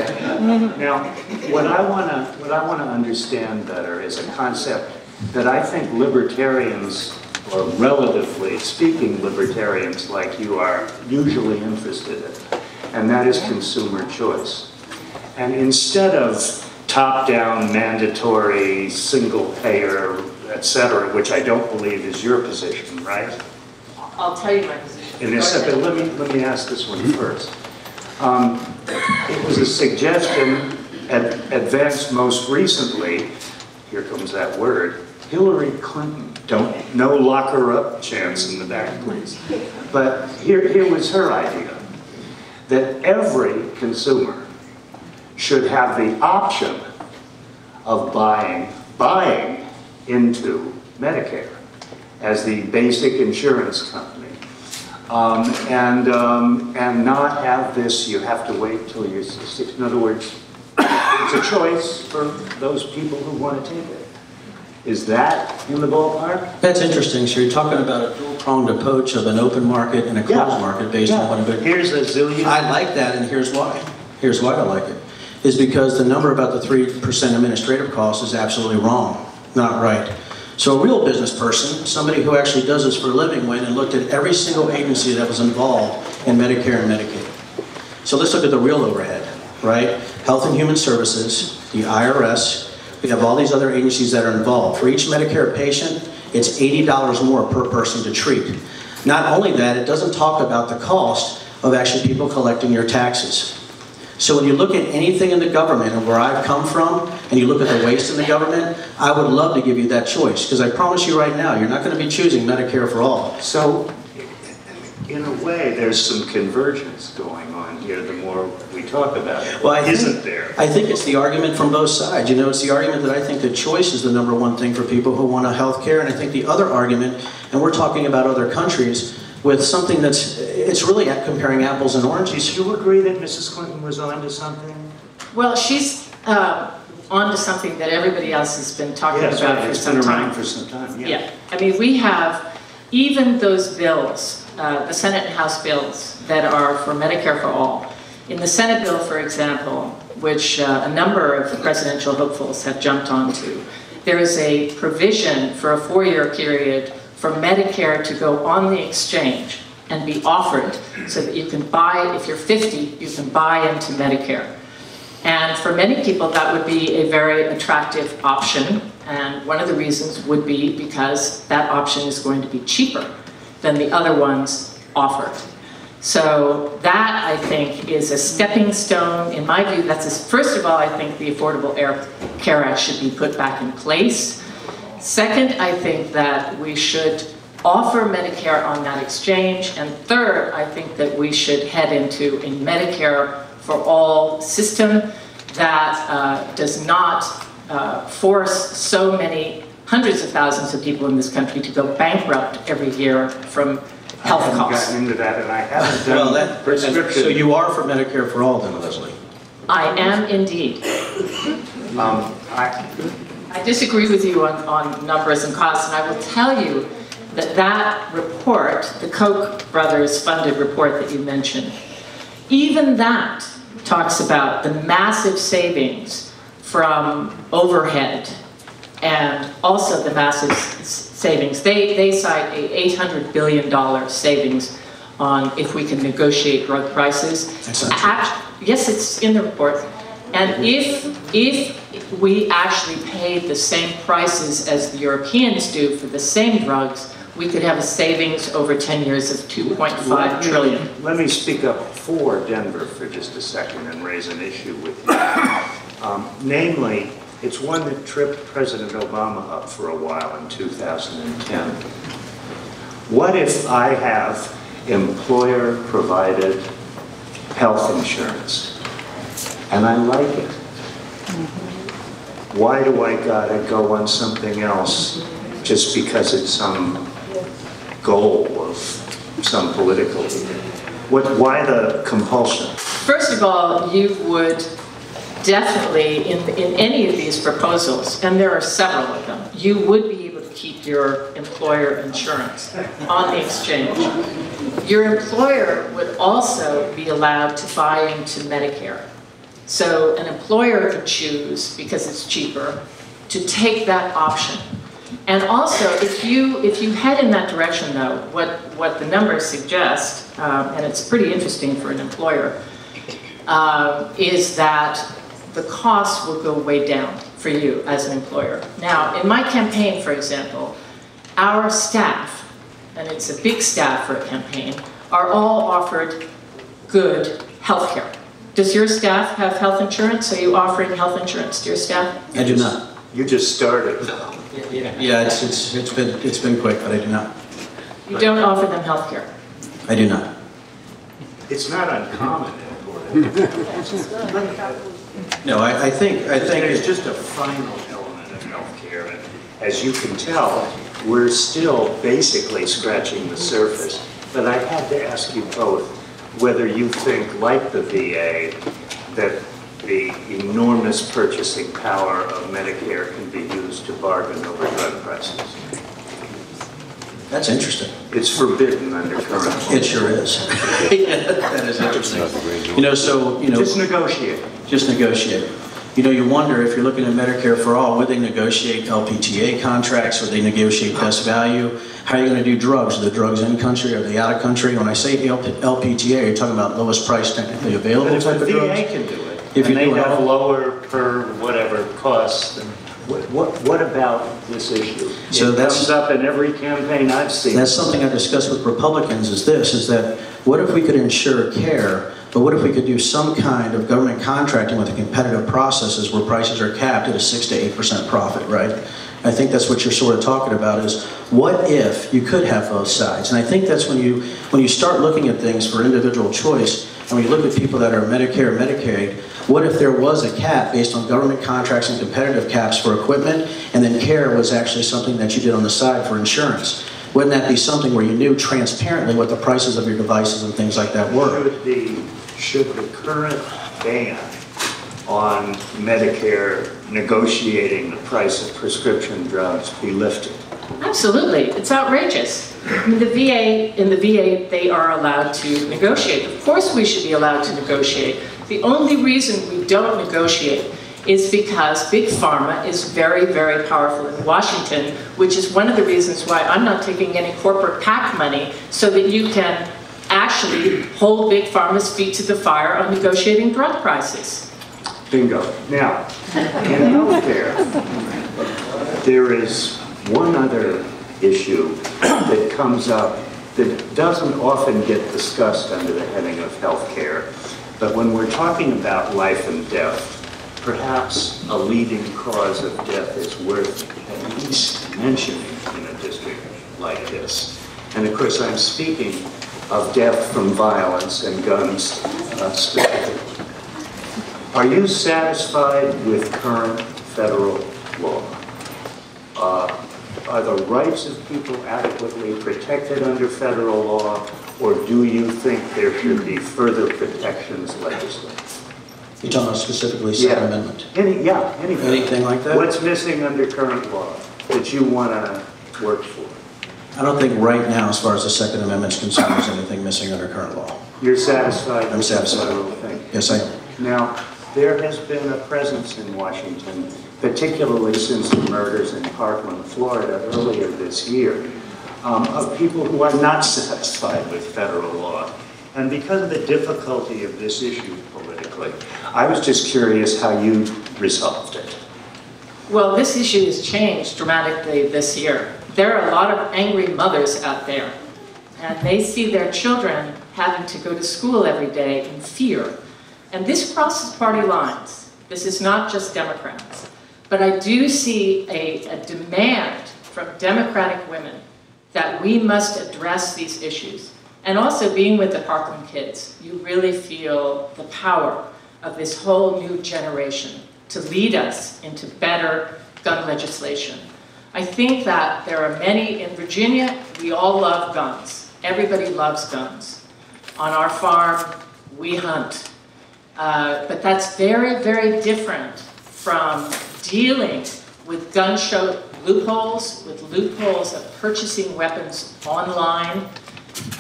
Now, what I want to understand better is a concept that I think libertarians, or relatively speaking libertarians like you are, usually interested in, and that is consumer choice. And instead of top-down, mandatory, single-payer, etc., which I don't believe is your position, right? I'll tell you my position. In this, but let me ask this one first. It was a suggestion advanced most recently, here comes that word, Hillary Clinton. No lock her up chance in the back, please. But here was her idea, that every consumer should have the option of buying into Medicare as the basic insurance company. And not have this, you have to wait till you're 60. In other words, it's a choice for those people who want to take it. Is that in the ballpark? That's interesting. So you're talking about a dual-pronged approach of an open market and a closed market based on what a Here's a zillion. I like that, and here's why. Here's why I like it. Is because the number about the 3% administrative cost is absolutely wrong, not right. So a real business person, somebody who actually does this for a living, went and looked at every single agency that was involved in Medicare and Medicaid. So let's look at the real overhead, right? Health and Human Services, the IRS, we have all these other agencies that are involved. For each Medicare patient, it's $80 more per person to treat. Not only that, it doesn't talk about the cost of actually people collecting your taxes. So when you look at anything in the government and where I've come from, and you look at the waste in the government, I would love to give you that choice, because I promise you right now, you're not going to be choosing Medicare for all. So, in a way, there's some convergence going on here the more we talk about it. Well, Isn't there? I think it's the argument from both sides. You know, it's the argument that I think that choice is the number one thing for people who want a health care, and I think the other argument, and we're talking about other countries, with something that's, it's really comparing apples and oranges. Do you agree that Mrs. Clinton was onto something? Well, she's onto something that everybody else has been talking about for some It's been time. around for some time, Yeah, I mean, we have even those bills, the Senate and House bills that are for Medicare for all. In the Senate bill, for example, which a number of presidential hopefuls have jumped onto, there is a provision for a 4-year period for Medicare to go on the exchange and be offered so that you can buy, if you're 50, you can buy into Medicare. And for many people, that would be a very attractive option. And one of the reasons would be because that option is going to be cheaper than the other ones offered. So that, I think, is a stepping stone. In my view, first of all, I think the Affordable Care Act should be put back in place. Second, I think that we should offer Medicare on that exchange. And third, I think that we should head into a Medicare for all system that does not force so many hundreds of thousands of people in this country to go bankrupt every year from health costs. I haven't gotten into that, and I haven't done prescription. So you are for Medicare for all then, Leslie? I am indeed. I disagree with you on numbers and costs, and I will tell you that report, the Koch brothers funded report that you mentioned, even that talks about the massive savings from overhead and also the massive savings. They cite a $800 billion savings on if we can negotiate drug prices. Yes, it's in the report. And if we actually paid the same prices as the Europeans do for the same drugs, we could have a savings over 10 years of $2.5 trillion. Let me speak up for Denver for just a second and raise an issue with you. Namely, it's one that tripped President Obama up for a while in 2010. What if I have employer-provided health insurance and I like it? Why do I gotta go on something else just because it's some goal of some political leader? Why the compulsion? First of all, you would definitely, in any of these proposals, and there are several of them, you would be able to keep your employer insurance on the exchange. Your employer would also be allowed to buy into Medicare. So an employer could choose, because it's cheaper, to take that option. And also, if you head in that direction, though, what the numbers suggest, and it's pretty interesting for an employer, is that the costs will go way down for you as an employer. Now, in my campaign, for example, our staff, and it's a big staff for a campaign, are all offered good health care. Does your staff have health insurance? Are you offering health insurance to your staff? I do not. You just started. Yeah, it's been quick, but I do not. You don't offer them health care? I do not. It's not uncommon. No, I think There's just a final element of healthcare, and as you can tell, we're still basically scratching the surface. But I had to ask you both whether you think, like the VA, that the enormous purchasing power of Medicare can be used to bargain over drug prices. that's interesting. It's forbidden under current law. It sure is. That is interesting. Just negotiate. Just negotiate. You wonder if you're looking at Medicare for All, would they negotiate LPTA contracts? Would they negotiate best value? How are you going to do drugs? Are the drugs in country? Are they out of country? When I say LPTA, you're talking about lowest price technically available type of drugs? The VA can do it. If you they do have lower per whatever cost. What about this issue? So it comes up in every campaign I've seen. That's something I discussed with Republicans is that what if we could ensure care, but what if we could do some kind of government contracting with the competitive processes where prices are capped at a 6 to 8% profit, right? I think that's what you're sort of talking about is what if you could have both sides? And I think that's when you start looking at things for individual choice, and when you look at people that are Medicare and Medicaid, what if there was a cap based on government contracts and competitive caps for equipment, and then care was actually something that you did on the side for insurance? Wouldn't that be something where you knew transparently what the prices of your devices and things like that were? Should the current ban on Medicare negotiating the price of prescription drugs be lifted? Absolutely. It's outrageous. In the VA, they are allowed to negotiate. Of course we should be allowed to negotiate. The only reason we don't negotiate is because Big Pharma is very, very powerful in Washington, which is one of the reasons why I'm not taking any corporate PAC money so that you can actually hold Big Pharma's feet to the fire on negotiating drug prices. Bingo. Now, in healthcare, there is one other issue that comes up that doesn't often get discussed under the heading of healthcare. But when we're talking about life and death, perhaps a leading cause of death is worth at least mentioning in a district like this. And of course, I'm speaking of death from violence and guns specifically. Are you satisfied with current federal law? Are the rights of people adequately protected under federal law, or do you think there should be further protections legislated? You're talking about specifically Second Amendment? Anything. Anything like that? What's missing under current law that you want to work for? I don't think right now, as far as the Second Amendment is concerned, there's anything missing under current law. You're satisfied? I'm satisfied. Yes, I am. Now, there has been a presence in Washington, particularly since the murders in Parkland, Florida, earlier this year, of people who are not satisfied with federal law. And because of the difficulty of this issue politically, I was just curious how you resolved it. Well, this issue has changed dramatically this year. There are a lot of angry mothers out there, and they see their children having to go to school every day in fear. And this crosses party lines. This is not just Democrats. But I do see a demand from Democratic women that we must address these issues. And also being with the Parkland kids, you really feel the power of this whole new generation to lead us into better gun legislation. I think that there are many in Virginia, we all love guns. Everybody loves guns. On our farm, we hunt. But that's very, very different from dealing with gun show loopholes, with loopholes of purchasing weapons online.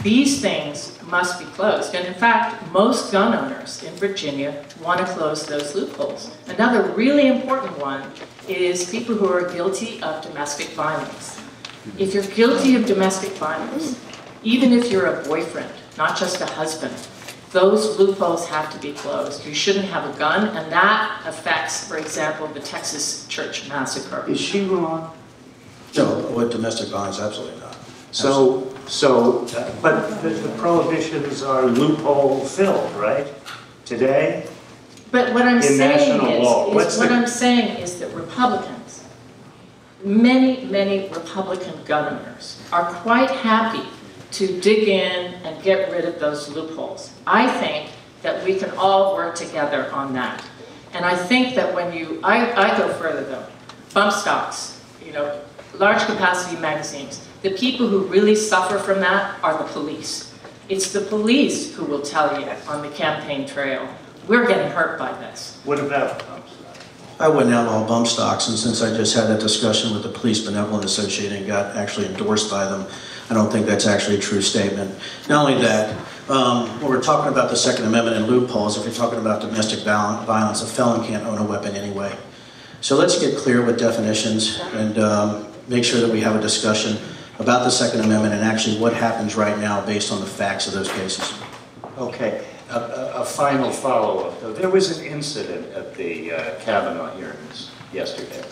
These things must be closed. And in fact, most gun owners in Virginia want to close those loopholes. Another really important one is people who are guilty of domestic violence. If you're guilty of domestic violence, even if you're a boyfriend, not just a husband, those loopholes have to be closed. You shouldn't have a gun, and that affects, for example, the Texas church massacre. Is she wrong? No, with domestic violence, absolutely not. But the prohibitions are loophole-filled, right? Today? But what I'm saying I'm saying is that Republicans, many, many Republican gun owners are quite happy to dig in and get rid of those loopholes. I think that we can all work together on that. And I think that when I go further though, bump stocks, large capacity magazines, the people who really suffer from that are the police. It's the police who will tell you on the campaign trail, we're getting hurt by this. What about bump stocks? I wouldn't outlaw bump stocks, and since I just had that discussion with the Police Benevolent Association and got actually endorsed by them, I don't think that's actually a true statement. Not only that, when we're talking about the Second Amendment and loopholes, if you're talking about domestic violence, a felon can't own a weapon anyway. So let's get clear with definitions and make sure that we have a discussion about the Second Amendment and actually what happens right now based on the facts of those cases. Okay. A final follow-up, though. There was an incident at the Kavanaugh hearings yesterday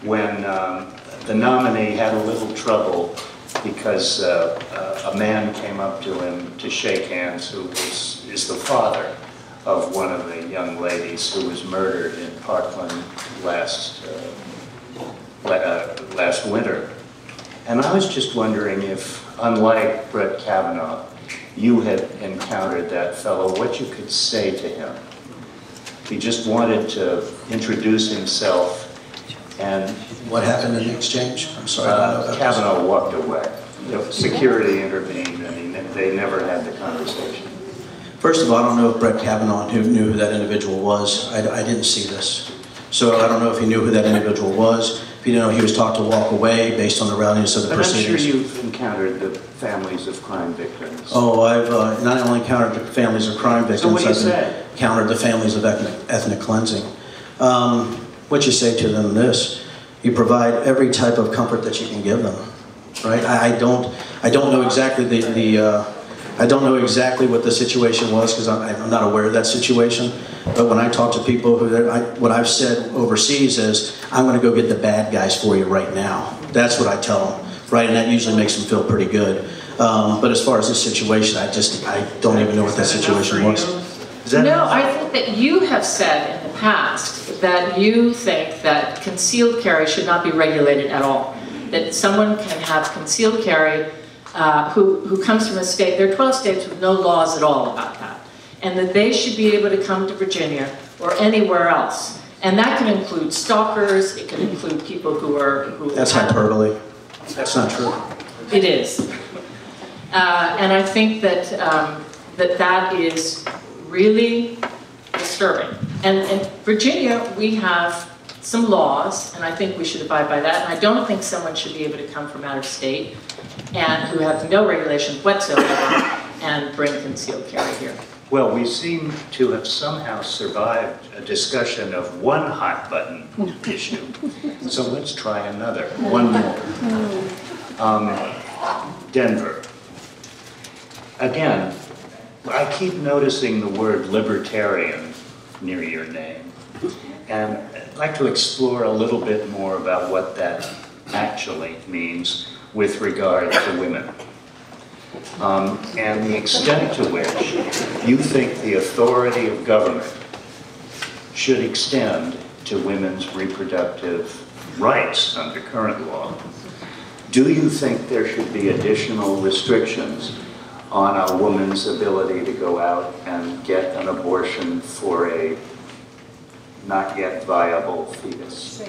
when the nominee had a little trouble because a man came up to him to shake hands who is the father of one of the young ladies who was murdered in Parkland last winter. And I was just wondering if, unlike Brett Kavanaugh, you had encountered that fellow, what you could say to him. He just wanted to introduce himself, and what happened in the exchange? I'm sorry. Kavanaugh walked away. Security intervened, and they never had the conversation. First of all, I don't know if Brett Kavanaugh knew who that individual was. I didn't see this. So I don't know if he knew who that individual was. If he didn't know he was taught to walk away based on the rallies of the proceedings. But I'm sure you've encountered the families of crime victims. Oh, I've not only encountered the families of crime victims, so what do you say? I've encountered the families of ethnic cleansing. What you say to them this, you provide every type of comfort that you can give them, right? I don't know exactly I don't know exactly what the situation was because I'm not aware of that situation. But when I talk to people, what I've said overseas is, I'm going to go get the bad guys for you right now. That's what I tell them, right? And that usually makes them feel pretty good. But as far as this situation, I don't even know what that situation was. No, I think that you have said in the past that you think that concealed carry should not be regulated at all. That someone can have concealed carry who comes from a state, there are 12 states with no laws at all about that. And that they should be able to come to Virginia or anywhere else. And that can include stalkers, it can include people who That's hyperbole. That's not true. It is. And I think that that is really disturbing. And in Virginia, we have some laws, and I think we should abide by that. And I don't think someone should be able to come from out of state and who have no regulations whatsoever and bring concealed carry here. Well, we seem to have somehow survived a discussion of one hot button issue. So let's try another, one more. Denver. Again, I keep noticing the word libertarian near your name. And I'd like to explore a little bit more about what that actually means with regard to women. And the extent to which you think the authority of government should extend to women's reproductive rights under current law. Do you think there should be additional restrictions on a woman's ability to go out and get an abortion for a not yet viable fetus?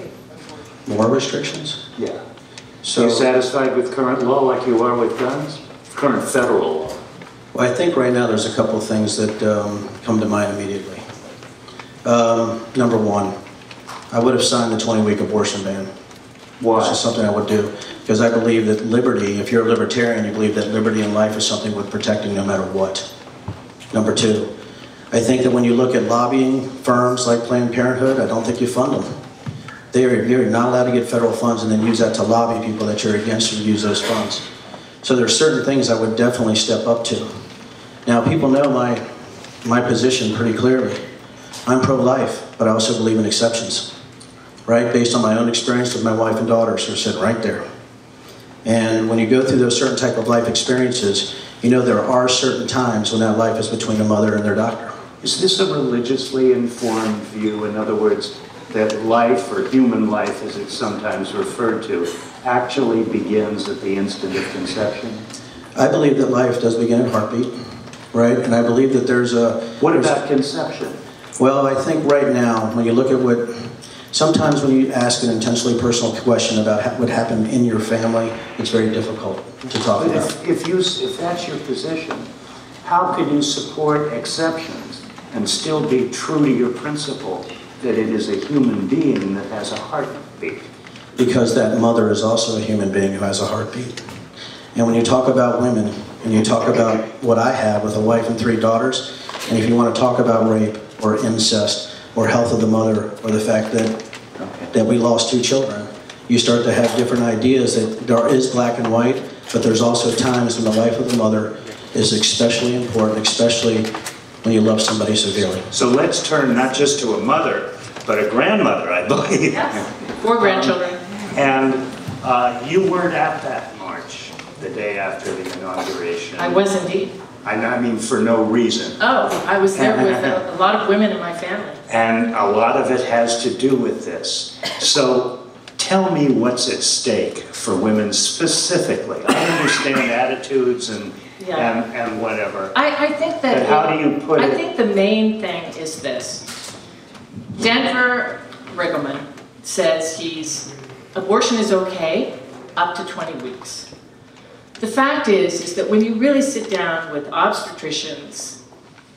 More restrictions? Yeah. So, Are you satisfied with current law like you are with guns? Current federal law. well, I think right now there's a couple of things that come to mind immediately. Number one, I would have signed the 20-week abortion ban. Why? Which is something I would do, because I believe that liberty, if you're a libertarian, you believe that liberty in life is something worth protecting no matter what. Number two, I think that when you look at lobbying firms like Planned Parenthood, I don't think you fund them. You're not allowed to get federal funds and then use that to lobby people that you're against and use those funds. So there are certain things I would definitely step up to. Now, people know my position pretty clearly. I'm pro-life, but I also believe in exceptions, right? Based on my own experience with my wife and daughters who are sitting right there. And when you go through those certain type of life experiences, you know there are certain times when that life is between a mother and their doctor. Is this a religiously informed view? In other words, that life, or human life as it's sometimes referred to, actually begins at the instant of conception? I believe that life does begin at heartbeat, right? And I believe that there's a... What about conception? Well, I think right now, when you look at what... Sometimes when you ask an intentionally personal question about what happened in your family, it's very difficult to talk But about. if that's your position, how could you support exceptions and still be true to your principle that it is a human being that has a heartbeat? Because that mother is also a human being who has a heartbeat. And when you talk about women, and you talk about what I have with a wife and 3 daughters, and if you want to talk about rape or incest or health of the mother or the fact that we lost 2 children, you start to have different ideas that there is black and white, but there's also times when the life of the mother is especially important, especially when you love somebody severely. So let's turn not just to a mother, but a grandmother, I believe. Yes, 4 grandchildren. And you weren't at that march the day after the inauguration. I was indeed. I mean, for no reason. Oh, I was there with a lot of women in my family. And a lot of it has to do with this. So tell me what's at stake for women specifically. I understand attitudes and whatever. I think that... But how do you put it? I think the main thing is this. Denver Riggleman says abortion is okay up to 20 weeks. The fact is that when you really sit down with obstetricians,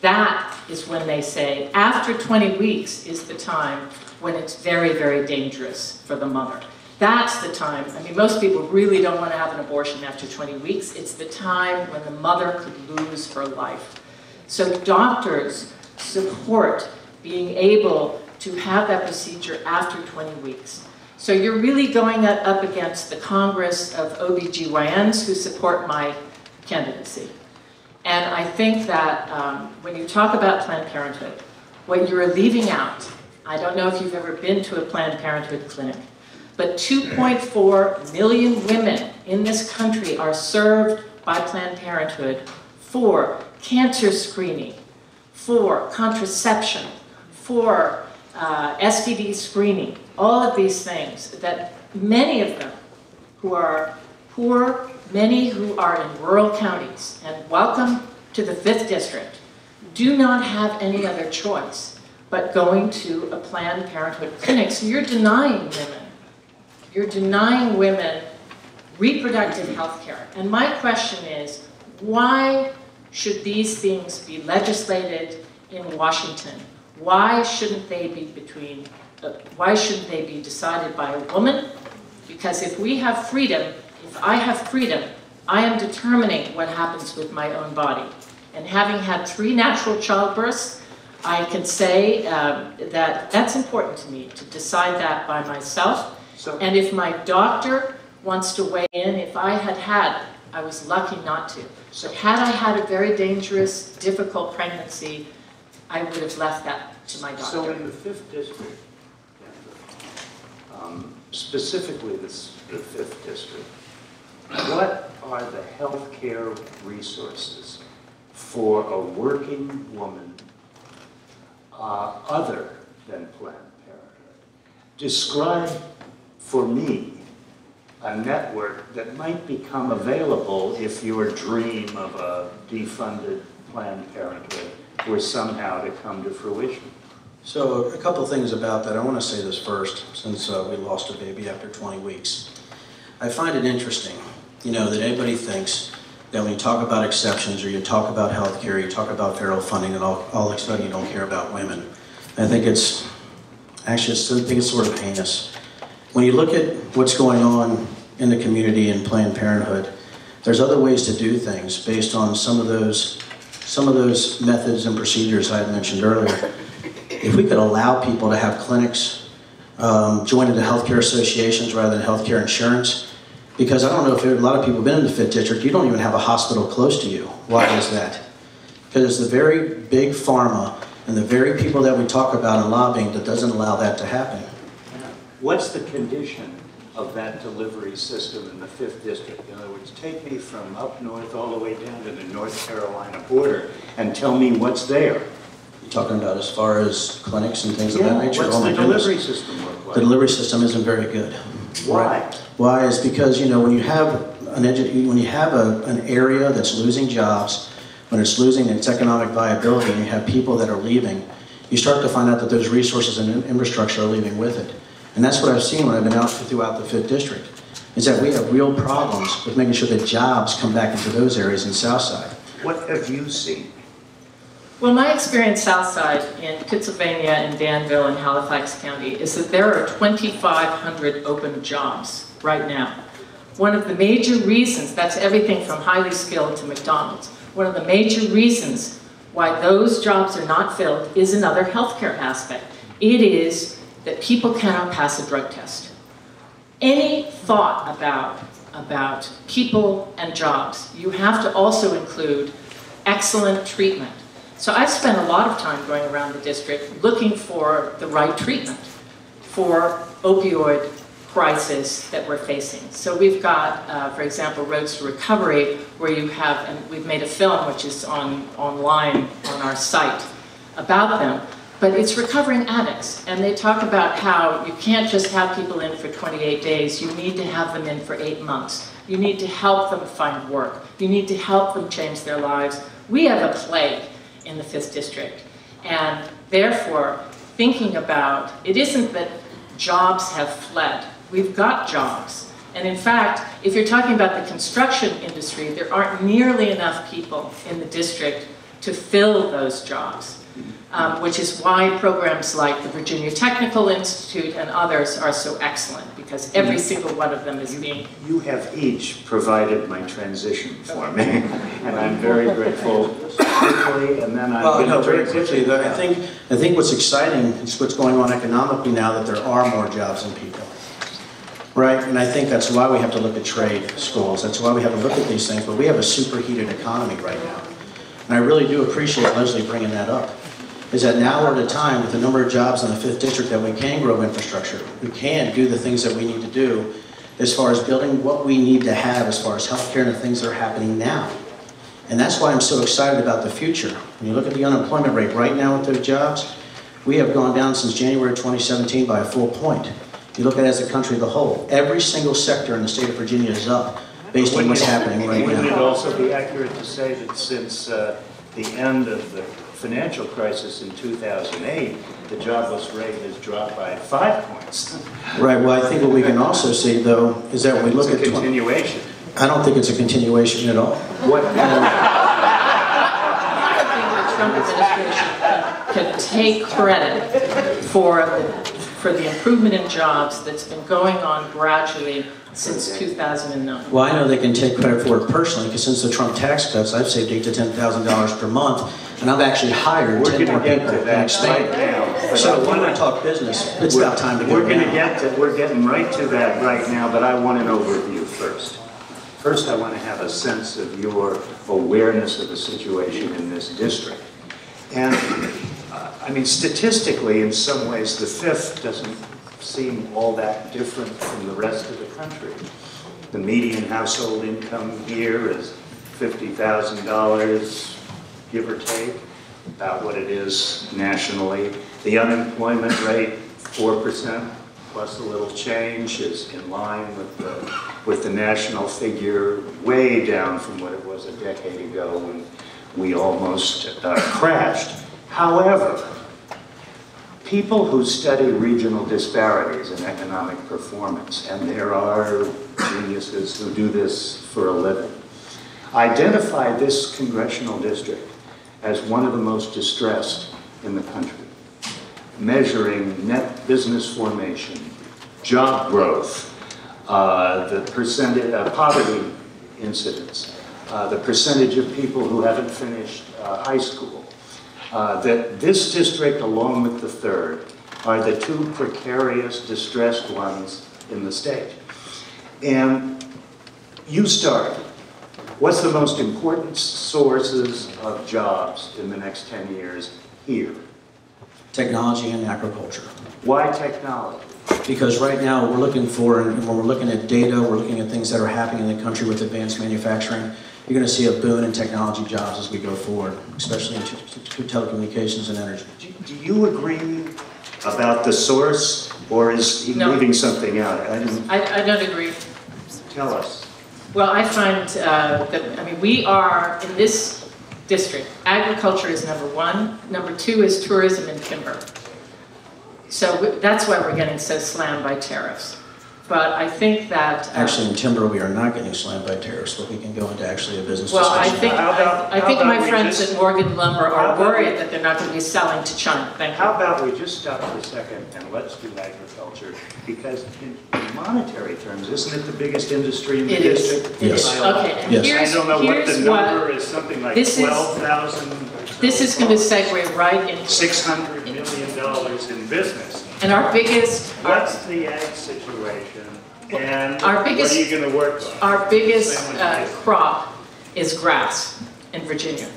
that is when they say after 20 weeks is the time when it's very, very dangerous for the mother. That's the time. I mean, most people really don't want to have an abortion after 20 weeks. It's the time when the mother could lose her life. So doctors support being able to have that procedure after 20 weeks. So you're really going up against the Congress of OBGYNs who support my candidacy. And I think that when you talk about Planned Parenthood, what you're leaving out, I don't know if you've ever been to a Planned Parenthood clinic, but 2.4 million women in this country are served by Planned Parenthood for cancer screening, for contraception, for STD screening, all of these things that many of them who are poor, many who are in rural counties, and welcome to the 5th District, do not have any other choice but going to a Planned Parenthood clinic. So you're denying women. You're denying women reproductive health care. And my question is, why should these things be legislated in Washington? Why shouldn't they be between why shouldn't they be decided by a woman? Because if we have freedom, if I have freedom, I am determining what happens with my own body. And having had 3 natural childbirths, I can say that that's important to me, to decide that by myself. And if my doctor wants to weigh in, if I was lucky not to. But had I had a very dangerous, difficult pregnancy, I would have left that to my doctor. So in the 5th District, specifically the 5th District, what are the health care resources for a working woman other than Planned Parenthood? Describe for me a network that might become available if your dream of a defunded Planned Parenthood were somehow to come to fruition. So a couple things about that. I want to say this first, since we lost a baby after 20 weeks. I find it interesting, that everybody thinks that when you talk about exceptions or you talk about health care, you talk about federal funding, and all of a sudden you don't care about women. I think it's sort of heinous. When you look at what's going on in the community in Planned Parenthood, there's other ways to do things based on some of those methods and procedures I had mentioned earlier. If we could allow people to have clinics, join into healthcare associations rather than healthcare insurance, because I don't know if a lot of people have been in the 5th District, you don't even have a hospital close to you. Why is that? Because it's the very big pharma and the very people that we talk about in lobbying that doesn't allow that to happen. What's the condition of that delivery system in the 5th District? In other words, take me from up north all the way down to the North Carolina border and tell me what's there. You're talking about as far as clinics and things of that nature? What's the delivery system look like? The delivery system isn't very good. Why? Right? Why is because, when you have an area that's losing jobs, when it's losing its economic viability, and you have people that are leaving, you start to find out that those resources and infrastructure are leaving with it. And that's what I've seen when I've been out throughout the 5th District, is that we have real problems with making sure that jobs come back into those areas in Southside. What have you seen? Well, my experience Southside in Pennsylvania and Danville and Halifax County is that there are 2,500 open jobs right now. One of the major reasons, that's everything from highly skilled to McDonald's, one of the major reasons why those jobs are not filled is another healthcare aspect. It is that people cannot pass a drug test. Any thought about people and jobs, you have to also include excellent treatment. So I've spent a lot of time going around the district looking for the right treatment for opioid crisis that we're facing. So we've got, for example, Roads to Recovery, where you have, and we've made a film which is online on our site about them, but it's recovering addicts. And they talk about how you can't just have people in for 28 days, you need to have them in for 8 months. You need to help them find work. You need to help them change their lives. We have a plague in the 5th District. And therefore, thinking about, it isn't that jobs have fled. We've got jobs. And in fact, if you're talking about the construction industry, there aren't nearly enough people in the district to fill those jobs. Which is why programs like the Virginia Technical Institute and others are so excellent, because every single one of them is being... You have each provided my transition for me, and I'm very grateful. Quickly, and then very quickly. I think what's exciting is what's going on economically now, that there are more jobs than people. Right? And I think that's why we have to look at trade schools. That's why we have to look at these things. But we have a superheated economy right now. And I really do appreciate Leslie bringing that up. Is that now we're at a time with the number of jobs in the 5th District that we can grow infrastructure. We can do the things that we need to do as far as building what we need to have as far as healthcare and the things that are happening now. And that's why I'm so excited about the future. When you look at the unemployment rate right now with those jobs, we have gone down since January 2017 by a full point. You look at it as a country as a whole, every single sector in the state of Virginia is up based on what's happening right now. Wouldn't it also be accurate to say that since the end of the financial crisis in 2008, the jobless rate has dropped by 5 points? Right, well I think what we can also see though is that when we look at... It's a continuation. I don't think it's a continuation at all. What? I think the Trump administration can take credit for for the improvement in jobs that's been going on gradually since 2009. Well, I know they can take credit for it personally, because since the Trump tax cuts, I've saved $8,000 to $10,000 per month, and I've actually hired 10 more people and expanded. now. So if you want to talk business, it's about time to go now. We're getting right to that right now, but I want an overview first. First, I want to have a sense of your awareness of the situation in this district. And, I mean, statistically, in some ways, the 5th doesn't seem all that different from the rest of the country. The median household income here is $50,000, give or take, about what it is nationally. The unemployment rate, 4%, plus a little change, is in line with the national figure, way down from what it was a decade ago when we almost crashed. However, people who study regional disparities in economic performance, and there are geniuses who do this for a living, identify this congressional district as one of the most distressed in the country, measuring net business formation, job growth, the percentage poverty incidence, the percentage of people who haven't finished high school. That this district, along with the 3rd, are the 2 precarious, distressed ones in the state. And you start. What's the most important sources of jobs in the next 10 years here? Technology and agriculture. Why technology? Because right now we're looking for, and when we're looking at data, we're looking at things that are happening in the country with advanced manufacturing. You're going to see a boom in technology jobs as we go forward, especially in telecommunications and energy. Do you agree about the source, or is he leaving something out? I don't agree. Tell us. Well, I find that, I mean, we are, in this district, agriculture is number 1. Number 2 is tourism and timber. So that's why we're getting so slammed by tariffs. But I think that... Actually, in timber, we are not getting slammed by tariffs, but we can go into actually a business well, discussion. I think my friends at Morgan Lumber are worried that they're not going to be selling to China. Thank you. How about we just stop for a second and let's do agriculture? Because in monetary terms, isn't it the biggest industry in the district? It is. Okay, and Yes. I don't know what the number is, something like 12,000. This is going to segue right into... $600 million in business. And our biggest... What's the ag situation, and what are you going to work on? Our biggest crop is grass in Virginia,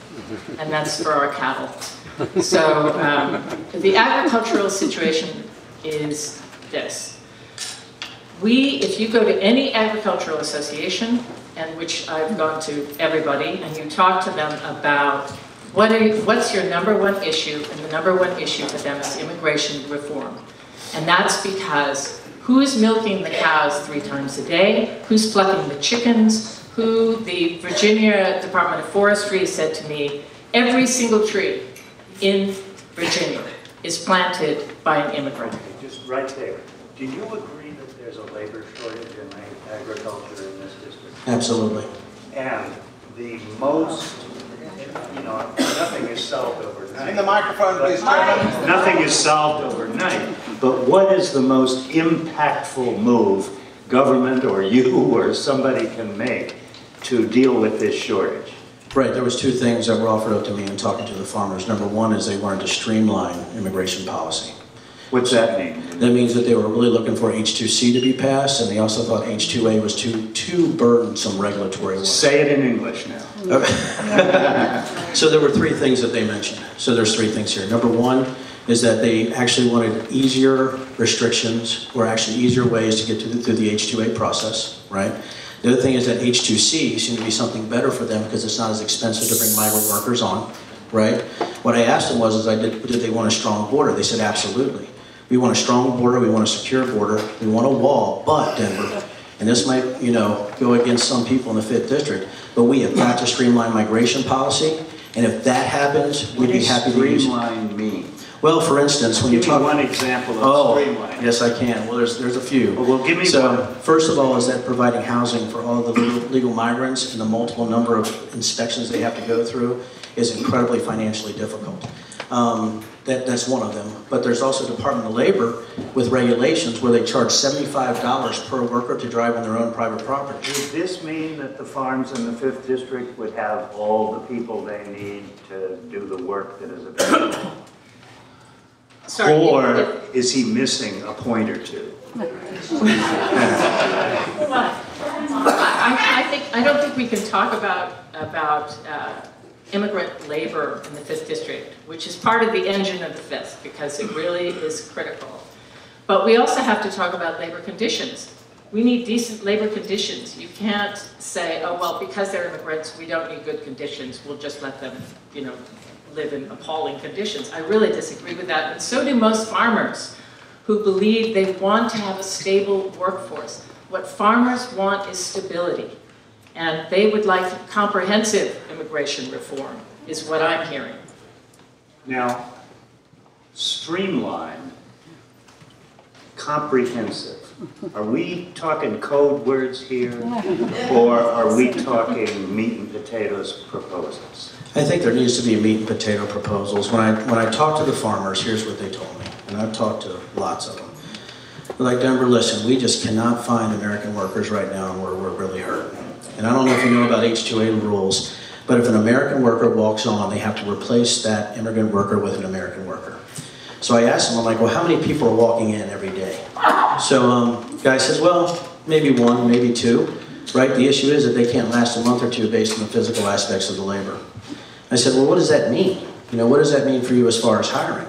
and that's for our cattle. So the agricultural situation is this. If you go to any agricultural association, and which I've gone to everybody, and you talk to them about what's your #1 issue, and the #1 issue for them is immigration reform. And that's because who's milking the cows 3 times a day, who's plucking the chickens, the Virginia Department of Forestry said to me, every single tree in Virginia is planted by an immigrant. Okay, just right there. Do you agree that there's a labor shortage in agriculture in this district? Absolutely. And the most, nothing is solved overnight. In the microphone, please, Chairman. Nothing is solved overnight. But what is the most impactful move government or you or somebody can make to deal with this shortage? Right, there was 2 things that were offered up to me in talking to the farmers. Number 1 is they wanted to streamline immigration policy. What's that mean? That means that they were really looking for H2C to be passed, and they also thought H2A was too burdensome regulatory work. Say it in English now. So there were 3 things that they mentioned. So there's 3 things here. Number 1 is that they actually wanted easier restrictions, or actually easier ways to get through the H2A process, right? The other thing is that H2C seemed to be something better for them because it's not as expensive to bring migrant workers on, right? What I asked them was, did they want a strong border? They said, absolutely. We want a strong border, we want a secure border, we want a wall, but Denver, and this might, go against some people in the 5th District, but we have got to streamline migration policy, and if that happens, we'd be happy to use it. What does streamline mean? Well, for instance, when you talk... Give me one example of streamline. Yes, I can. Well, there's a few. Well, give me one. First of all, is that providing housing for all of the legal migrants and the multiple number of inspections they have to go through is incredibly financially difficult. That's one of them. But there's also Department of Labor with regulations where they charge $75 per worker to drive on their own private property. Does this mean that the farms in the 5th District would have all the people they need to do the work that is available? Sorry, Or is he missing a point or two? I don't think we can talk about immigrant labor in the 5th District, which is part of the engine of the 5th, because it really is critical. But we also have to talk about labor conditions. We need decent labor conditions. You can't say, oh, well, because they're immigrants, we don't need good conditions. We'll just let them, you know, live in appalling conditions. I really disagree with that, and so do most farmers who believe they want to have a stable workforce. What farmers want is stability, and they would like comprehensive immigration reform, is what I'm hearing. Now, streamline, comprehensive. Are we talking code words here, or are we talking meat and potatoes proposals? I think there needs to be meat and potato proposals. When I talk to the farmers, here's what they told me, and I've talked to lots of them. They're like, Denver, listen, we just cannot find American workers right now, and we're really hurting. And I don't know if you know about H-2A rules, but if an American worker walks on, they have to replace that immigrant worker with an American worker. So I asked them, I'm like, well, how many people are walking in every day? So the guy says, well, maybe one, maybe two, right? The issue is that they can't last a month or two based on the physical aspects of the labor. I said, well, what does that mean? You know, what does that mean for you as far as hiring?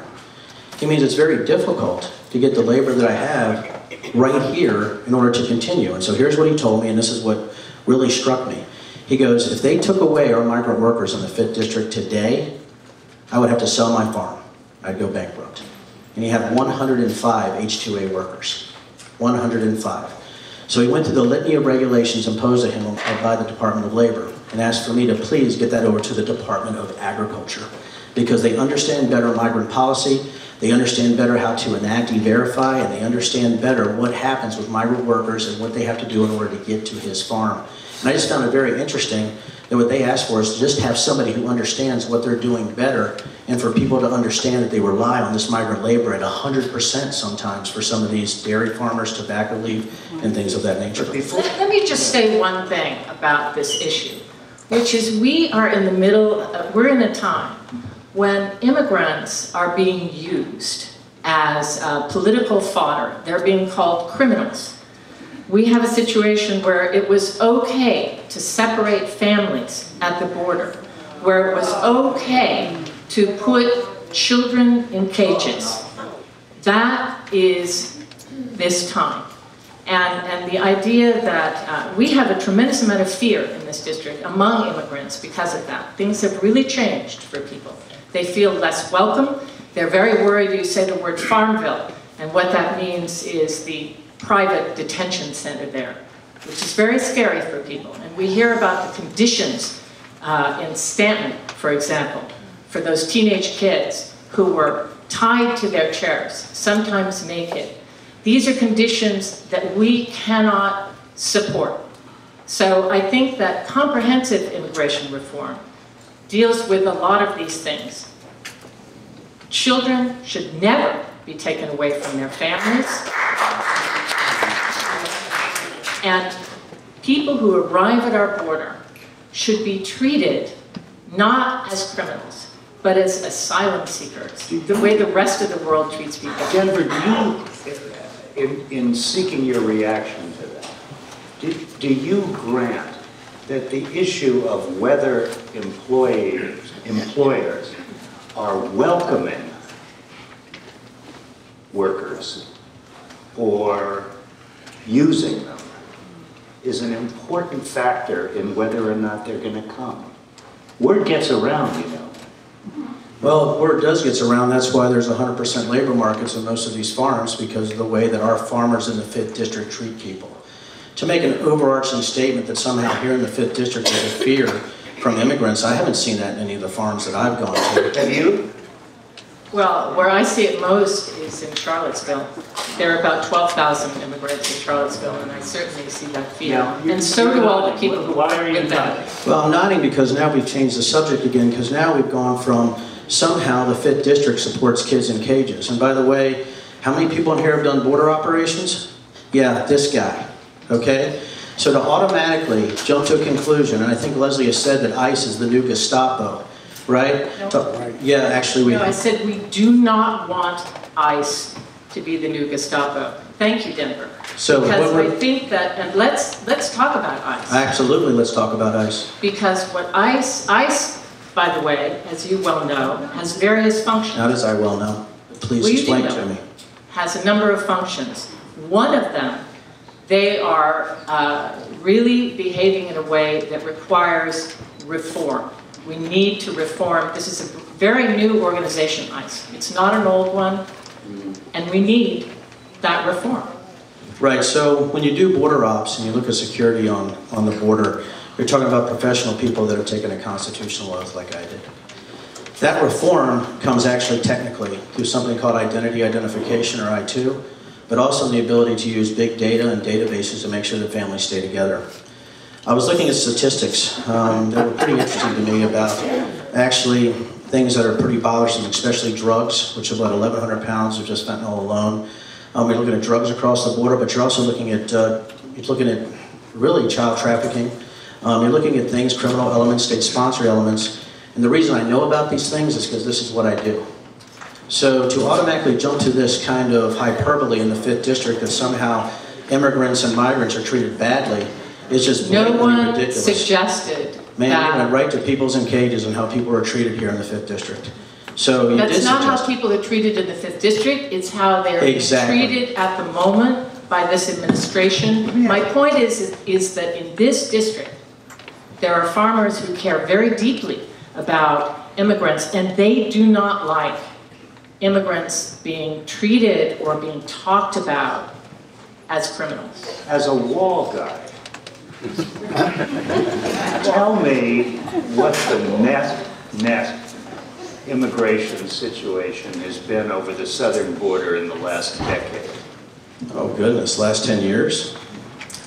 He means it's very difficult to get the labor that I have right here in order to continue. And so here's what he told me, and this is what really struck me. He goes, if they took away our migrant workers in the 5th District today, I would have to sell my farm. I'd go bankrupt. And he had 105 H-2A workers. 105. So he went to the litany of regulations imposed on him by the Department of Labor and asked for me to please get that over to the Department of Agriculture, because they understand better migrant policy, they understand better how to enact E-Verify, and they understand better what happens with migrant workers and what they have to do in order to get to his farm. And I just found it very interesting that what they asked for is to just have somebody who understands what they're doing better, and for people to understand that they rely on this migrant labor at 100% sometimes for some of these dairy farmers, tobacco leaf, and things of that nature. Let me just say one thing about this issue, which is we are in the middle, we're in a time when immigrants are being used as political fodder. They're being called criminals. We have a situation where it was okay to separate families at the border, where it was okay to put children in cages. That is this time. And the idea that we have a tremendous amount of fear in this district among immigrants because of that. Things have really changed for people. They feel less welcome. They're very worried you say the word Farmville, and what that means is the private detention center there, which is very scary for people. And we hear about the conditions in Stanton, for example, for those teenage kids who were tied to their chairs, sometimes naked. These are conditions that we cannot support. So I think that comprehensive immigration reform deals with a lot of these things. Children should never be taken away from their families. And people who arrive at our border should be treated not as criminals, but as asylum seekers, the way the rest of the world treats people. Denver, do you, in seeking your reaction to that, do you grant that the issue of whether employers are welcoming workers or using them is an important factor in whether or not they're going to come? Word gets around, you know. Well, word does get around. That's why there's 100% labor markets in most of these farms, because of the way that our farmers in the 5th District treat people. To make an overarching statement that somehow here in the 5th District there's a fear from immigrants, I haven't seen that in any of the farms that I've gone to. Have you? Well, where I see it most is in Charlottesville. There are about 12,000 immigrants in Charlottesville, and I certainly see that fear. And so do all the people who Why are you with nodding? that. Well, I'm nodding because now we've changed the subject again, because now we've gone from somehow the 5th District supports kids in cages. And by the way, how many people in here have done border operations? Yeah, this guy, okay? So to automatically jump to a conclusion, and I think Leslie has said that ICE is the new Gestapo, right? No. Yeah, actually we... No, I said we do not want ICE to be the new Gestapo. Thank you, Denver. So because I think that, and let's talk about ICE. Absolutely, let's talk about ICE. Because what ICE, by the way, as you well know, has various functions. How does I well know? Please explain to me. Has a number of functions. One of them, they are really behaving in a way that requires reform. We need to reform. This is a very new organization, ICE. It's not an old one, and we need that reform. Right, so when you do border ops and you look at security on the border, you're talking about professional people that have taken a constitutional oath like I did. That reform comes actually technically through something called identity identification, or I2, but also the ability to use big data and databases to make sure that families stay together. I was looking at statistics that were pretty interesting to me about actually things that are pretty bothersome, especially drugs, which are about 1,100 pounds of just fentanyl alone. You're looking at drugs across the border, but you're also looking at really child trafficking. You're looking at things, criminal elements, state-sponsored elements. And the reason I know about these things is because this is what I do. So to automatically jump to this kind of hyperbole in the 5th District that somehow immigrants and migrants are treated badly is just blatantly ridiculous. No one suggested Man, that. you went right to people's in cages and how people are treated here in the 5th District. So that's not how people are treated in the 5th District. It's how they're treated at the moment by this administration. My point is that in this district, there are farmers who care very deeply about immigrants, and they do not like immigrants being treated or being talked about as criminals. As a wall guy, tell me what the net immigration situation has been over the southern border in the last decade. Oh goodness, last 10 years?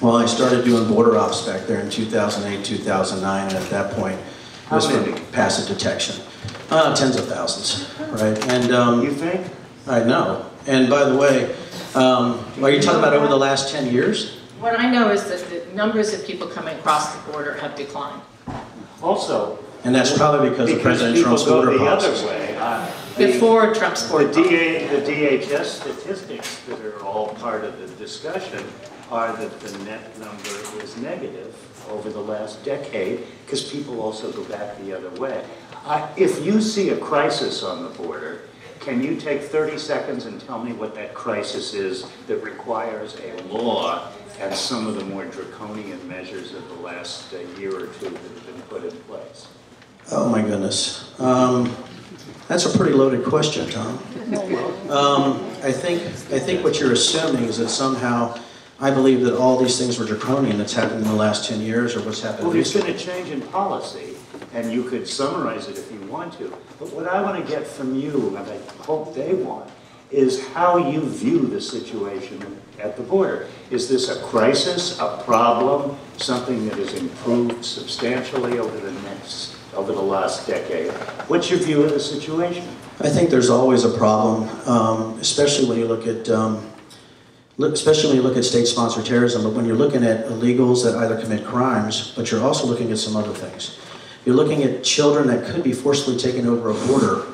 Well, I started doing border ops back there in 2008, 2009, and at that point, it was for passive detection. Tens of thousands, right? And you think? I know. And by the way, are you talking about over the last 10 years? What I know is that the numbers of people coming across the border have declined. Also, and that's probably because of President Trump's border policies. Before Trump's border policies. The DHS statistics that are all part of the discussion are that the net number is negative over the last decade because people also go back the other way. If you see a crisis on the border, can you take 30 seconds and tell me what that crisis is that requires a law and some of the more draconian measures of the last year or two that have been put in place? Oh my goodness. That's a pretty loaded question, Tom. I think what you're assuming is that somehow I believe that all these things were draconian that's happened in the last 10 years or what's happened recently. Well, there's been a change in policy, and you could summarize it if you want to. But what I want to get from you, and I hope they want, is how you view the situation at the border. Is this a crisis, a problem, something that has improved substantially over the last decade? What's your view of the situation? I think there's always a problem, especially when you look at state-sponsored terrorism, but when you're looking at illegals that either commit crimes, but you're also looking at some other things. You're looking at children that could be forcibly taken over a border,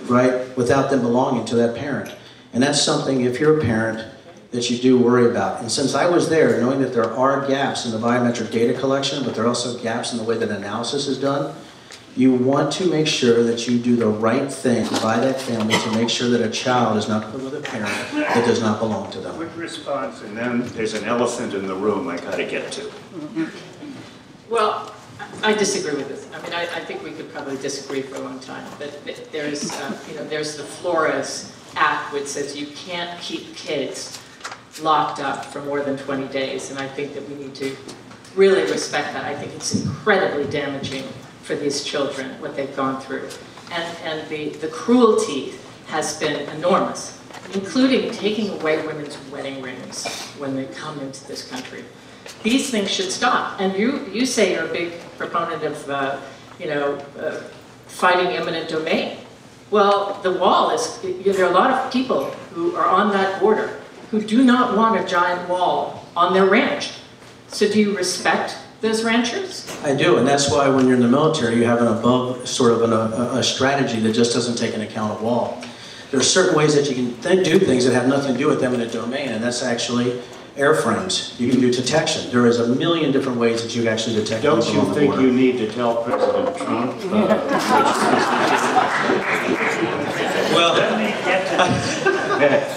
right, without them belonging to that parent. And that's something, if you're a parent, that you do worry about. And since I was there, knowing that there are gaps in the biometric data collection, but there are also gaps in the way that analysis is done, you want to make sure that you do the right thing by that family to make sure that a child is not put with a parent that does not belong to them. Quick response, and then there's an elephant in the room I got to get to. Well, I disagree with this. I mean, I think we could probably disagree for a long time. But there's, there's the Flores Act, which says you can't keep kids locked up for more than 20 days, and I think that we need to really respect that. I think it's incredibly damaging for these children, what they've gone through. And the cruelty has been enormous, including taking away women's wedding rings when they come into this country. These things should stop. And you say you're a big proponent of, fighting eminent domain. Well, the wall is, there are a lot of people who are on that border who do not want a giant wall on their ranch. So do you respect those ranchers? I do, and that's why when you're in the military, you have an above, sort of a strategy that just doesn't take into account a wall. There are certain ways that you can do things that have nothing to do with them in a domain, and that's actually airframes. You can do detection. There is a million different ways that you can actually detect people on the border. Don't you think you need to tell President Trump?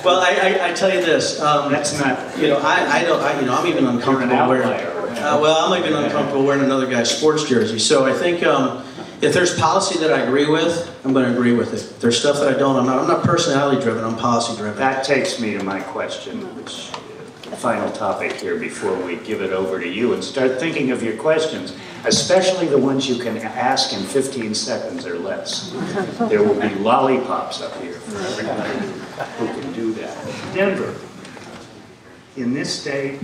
Well, I tell you this. That's not. You know, I'm even uncomfortable wearing. I'm even uncomfortable wearing another guy's sports jersey. So I think if there's policy that I agree with, I'm going to agree with it. If there's stuff that I don't, I'm not personality driven. I'm policy driven. That takes me to my question, which final topic here before we give it over to you and start thinking of your questions, especially the ones you can ask in 15 seconds or less. There will be lollipops up here for everybody who can do that. Denver, in this state,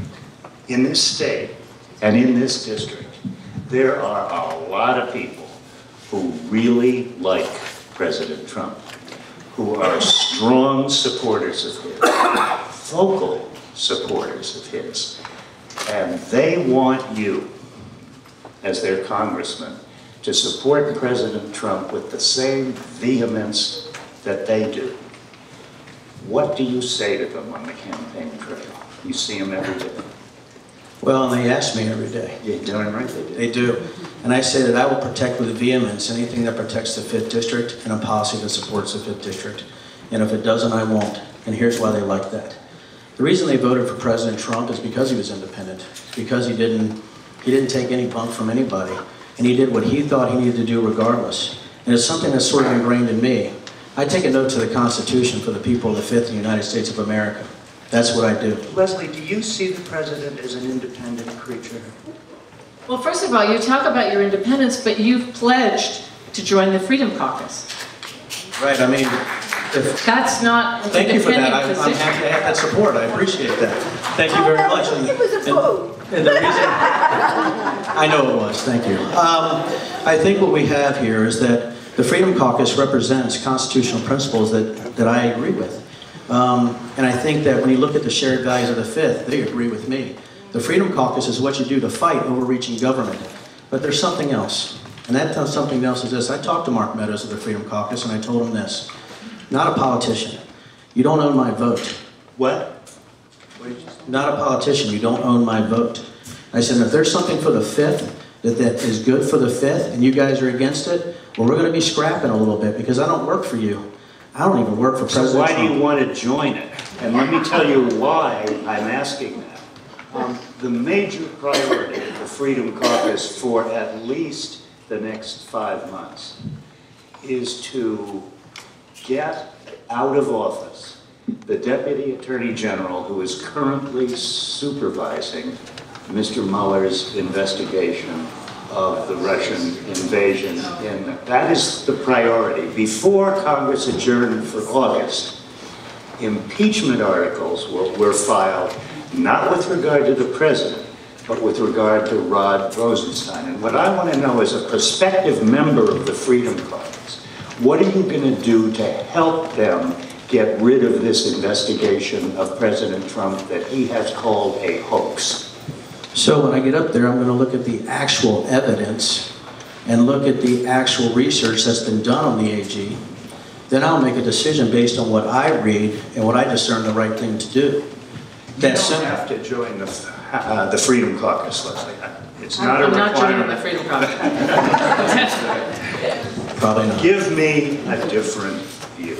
and in this district, there are a lot of people who really like President Trump, who are strong supporters of his, vocal supporters of his, and they want you, as their congressman, to support President Trump with the same vehemence that they do. What do you say to them on the campaign trail? You see them every day. Well, and they ask me every day. You're doing right, they do. They do. And I say that I will protect with vehemence anything that protects the 5th District and a policy that supports the 5th District. And if it doesn't, I won't. And here's why they like that. The reason they voted for President Trump is because he was independent, because he didn't take any bump from anybody, and he did what he thought he needed to do regardless. And it's something that's sort of ingrained in me. I take a note to the Constitution for the people of the 5th United States of America. That's what I do. Leslie, do you see the president as an independent creature? Well, first of all, you talk about your independence, but you've pledged to join the Freedom Caucus. Right, I mean, that's not an thank you for that. independent I'm happy to have that support. I appreciate that. Thank you very much. It was a vote. And the reason, I know it was. Thank you. I think what we have here is that the Freedom Caucus represents constitutional principles that I agree with. And I think that when you look at the shared values of the 5th, they agree with me. The Freedom Caucus is what you do to fight overreaching government. But there's something else. And that something else is this. I talked to Mark Meadows of the Freedom Caucus, and I told him this. Not a politician. You don't own my vote. What? Not a politician. You don't own my vote. I said, if there's something for the 5th that is good for the 5th, and you guys are against it, well, we're going to be scrapping a little bit, because I don't work for you. I don't even work for President Trump. So why do you want to join it? And let me tell you why I'm asking that. The major priority of the Freedom Caucus for at least the next 5 months is to get out of office the Deputy Attorney General who is currently supervising Mr. Mueller's investigation of the Russian invasion. And that is the priority. Before Congress adjourned for August, impeachment articles were filed, not with regard to the president, but with regard to Rod Rosenstein. And what I want to know as a prospective member of the Freedom Caucus, what are you going to do to help them get rid of this investigation of President Trump that he has called a hoax? So when I get up there, I'm going to look at the actual evidence and look at the actual research that's been done on the AG. Then I'll make a decision based on what I read and what I discern the right thing to do. You don't have to join the Freedom Caucus, Leslie. It's not a requirement. I'm not joining the Freedom Caucus. Probably not. Give me a different view.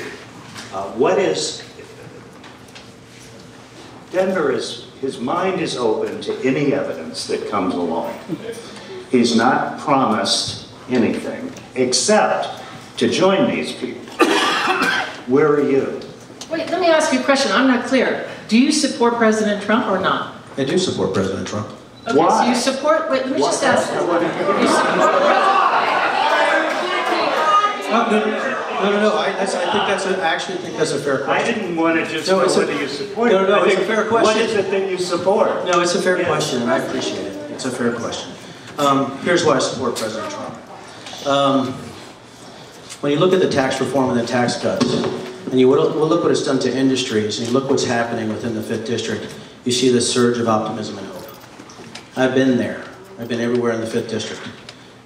Denver his mind is open to any evidence that comes along. He's not promised anything except to join these people. Where are you? Wait, let me ask you a question. I'm not clear. Do you support President Trump or not? I do support President Trump. Okay, Why? so you support, wait, let me just ask this. You support No. I actually think that's a fair question. I didn't want to just know whether you support it. No, it's a fair question. What is it that you support? No, it's a fair question, and I appreciate it. It's a fair question. Here's why I support President Trump. When you look at the tax reform and the tax cuts, and you look what it's done to industries, and you look what's happening within the 5th District, you see this surge of optimism and hope. I've been there. I've been everywhere in the 5th District.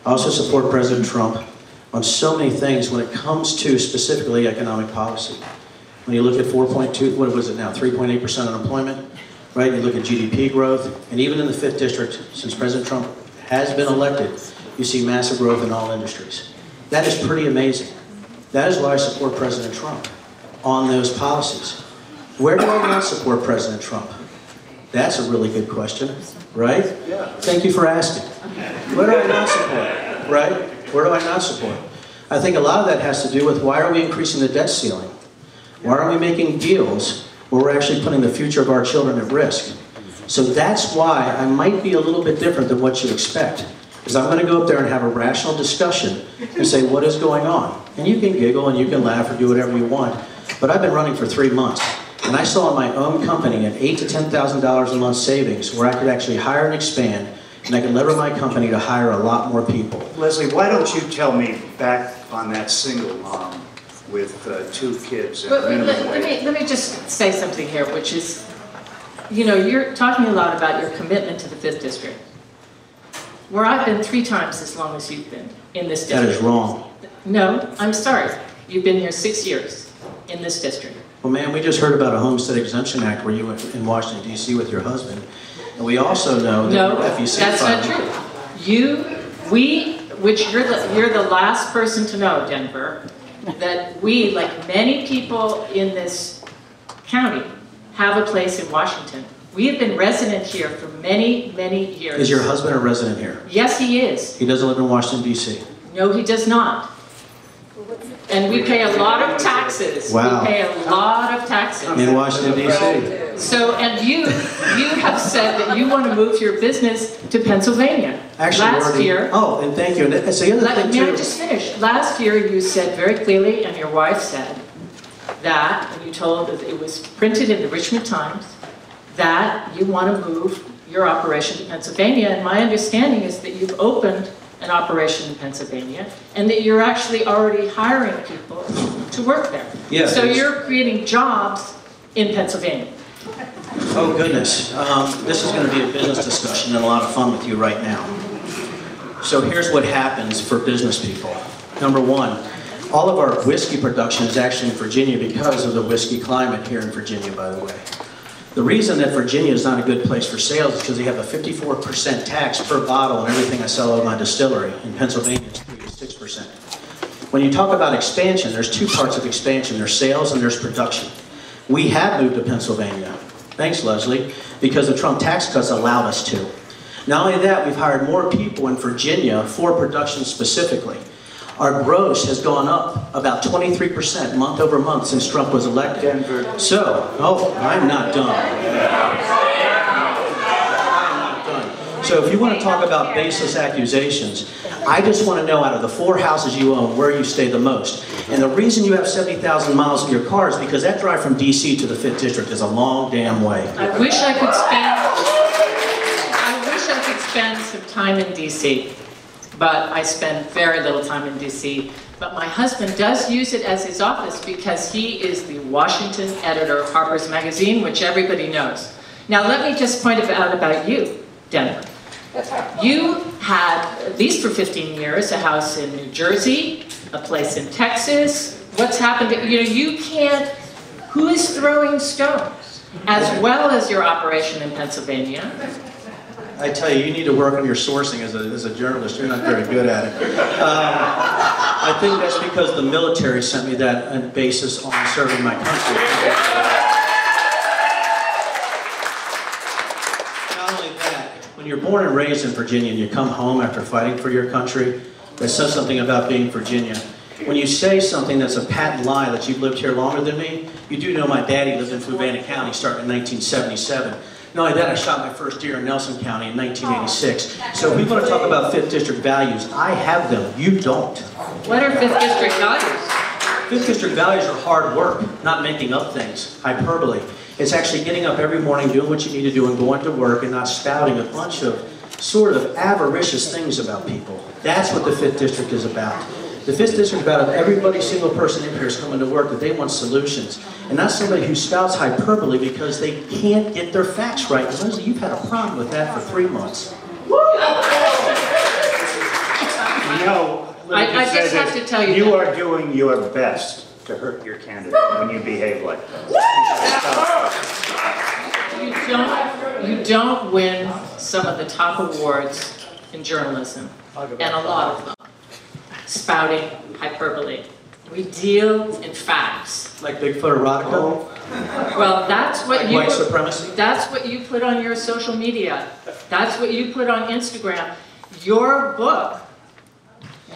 I also support President Trump on so many things when it comes to specifically economic policy. When you look at 4.2, what was it now, 3.8% unemployment, right? You look at GDP growth, and even in the 5th District, since President Trump has been elected, you see massive growth in all industries. That is pretty amazing. That is why I support President Trump on those policies. Where do I not support President Trump? That's a really good question, right? Yeah. Thank you for asking. Where do I not support, right? Where do I not support? I think a lot of that has to do with why are we increasing the debt ceiling? Why are we making deals where we're actually putting the future of our children at risk? So that's why I might be a little bit different than what you expect. Because I'm going to go up there and have a rational discussion and say, what is going on? And you can giggle and you can laugh or do whatever you want. But I've been running for 3 months. And I saw in my own company an $8,000 to $10,000 a month savings where I could actually hire and expand, and I could lever my company to hire a lot more people. Leslie, why don't you tell me back on that single mom with 2 kids and minimum wage? Let me just say something here, which is, you know, you're talking a lot about your commitment to the 5th District, where I've been 3 times as long as you've been in this district. That is wrong. No, I'm sorry. You've been here 6 years in this district. Well, man, we just heard about a Homestead Exemption Act where you went in Washington, D.C. with your husband. And we also know that no, FEC that's not true. Which you're the last person to know, Denver, that we, like many people in this county, have a place in Washington. We have been resident here for many, many years. Is your husband a resident here? Yes, he is. He doesn't live in Washington, D.C.? No, he does not. And we pay a lot of taxes. Wow. We pay a lot of taxes. In Washington, D.C.? So, and you have said that you want to move your business to Pennsylvania. Actually, last year. Oh, and thank you. And it's the other thing too. May I just finish? Last year you said very clearly, and your wife said, that, and you told that it was printed in the Richmond Times, that you want to move your operation to Pennsylvania. And my understanding is that you've opened an operation in Pennsylvania, and that you're actually already hiring people to work there. Yeah, so you're creating jobs in Pennsylvania. Oh goodness, this is going to be a business discussion and a lot of fun with you right now. So here's what happens for business people. Number one, all of our whiskey production is actually in Virginia because of the whiskey climate here in Virginia, by the way. The reason that Virginia is not a good place for sales is because they have a 54% tax per bottle on everything I sell out of my distillery. In Pennsylvania, it's 36%. When you talk about expansion, there's 2 parts of expansion. There's sales and there's production. We have moved to Pennsylvania. Thanks, Leslie, because the Trump tax cuts allowed us to. Not only that, we've hired more people in Virginia for production specifically. Our gross has gone up about 23% month over month since Trump was elected. Denver. So, I'm not done. I'm not done. So if you want to talk about baseless accusations, I just want to know out of the 4 houses you own, where you stay the most. And the reason you have 70,000 miles of your car is because that drive from D.C. to the 5th District is a long damn way. I wish I could spend some time in D.C., but I spend very little time in D.C. But my husband does use it as his office because he is the Washington editor of Harper's Magazine, which everybody knows. Now let me just point out about you, Denver. You had, at least for 15 years, a house in New Jersey, a place in Texas. What's happened? You can't, who is throwing stones? As well as your operation in Pennsylvania. I tell you, you need to work on your sourcing as a journalist. You're not very good at it. I think that's because the military sent me that basis on serving my country. Not only that, when you're born and raised in Virginia and you come home after fighting for your country, that says something about being Virginia. When you say something that's a patent lie that you've lived here longer than me, you do know my daddy lived in Fluvanna County starting in 1977. Not only that, I shot my first deer in Nelson County in 1986. So if we want to talk about 5th District values, I have them. You don't. What are 5th District values? 5th District values are hard work, not making up things, hyperbole. It's actually getting up every morning, doing what you need to do, and going to work, and not spouting a bunch of sort of avaricious things about people. That's what the 5th District is about. The The 5th district is about every single person in here is coming to work that they want solutions. And not somebody who spouts hyperbole because they can't get their facts right. And Leslie, you've had a problem with that for 3 months. No, I just have to tell you you that. are doing your best to hurt your candidate when you behave like that. You don't win some of the top awards in journalism, and a lot of them, spouting hyperbole. We deal in facts. Like Bigfoot erotica? Well, that's what Like you. white supremacy? That's what you put on your social media. That's what you put on Instagram. Your book,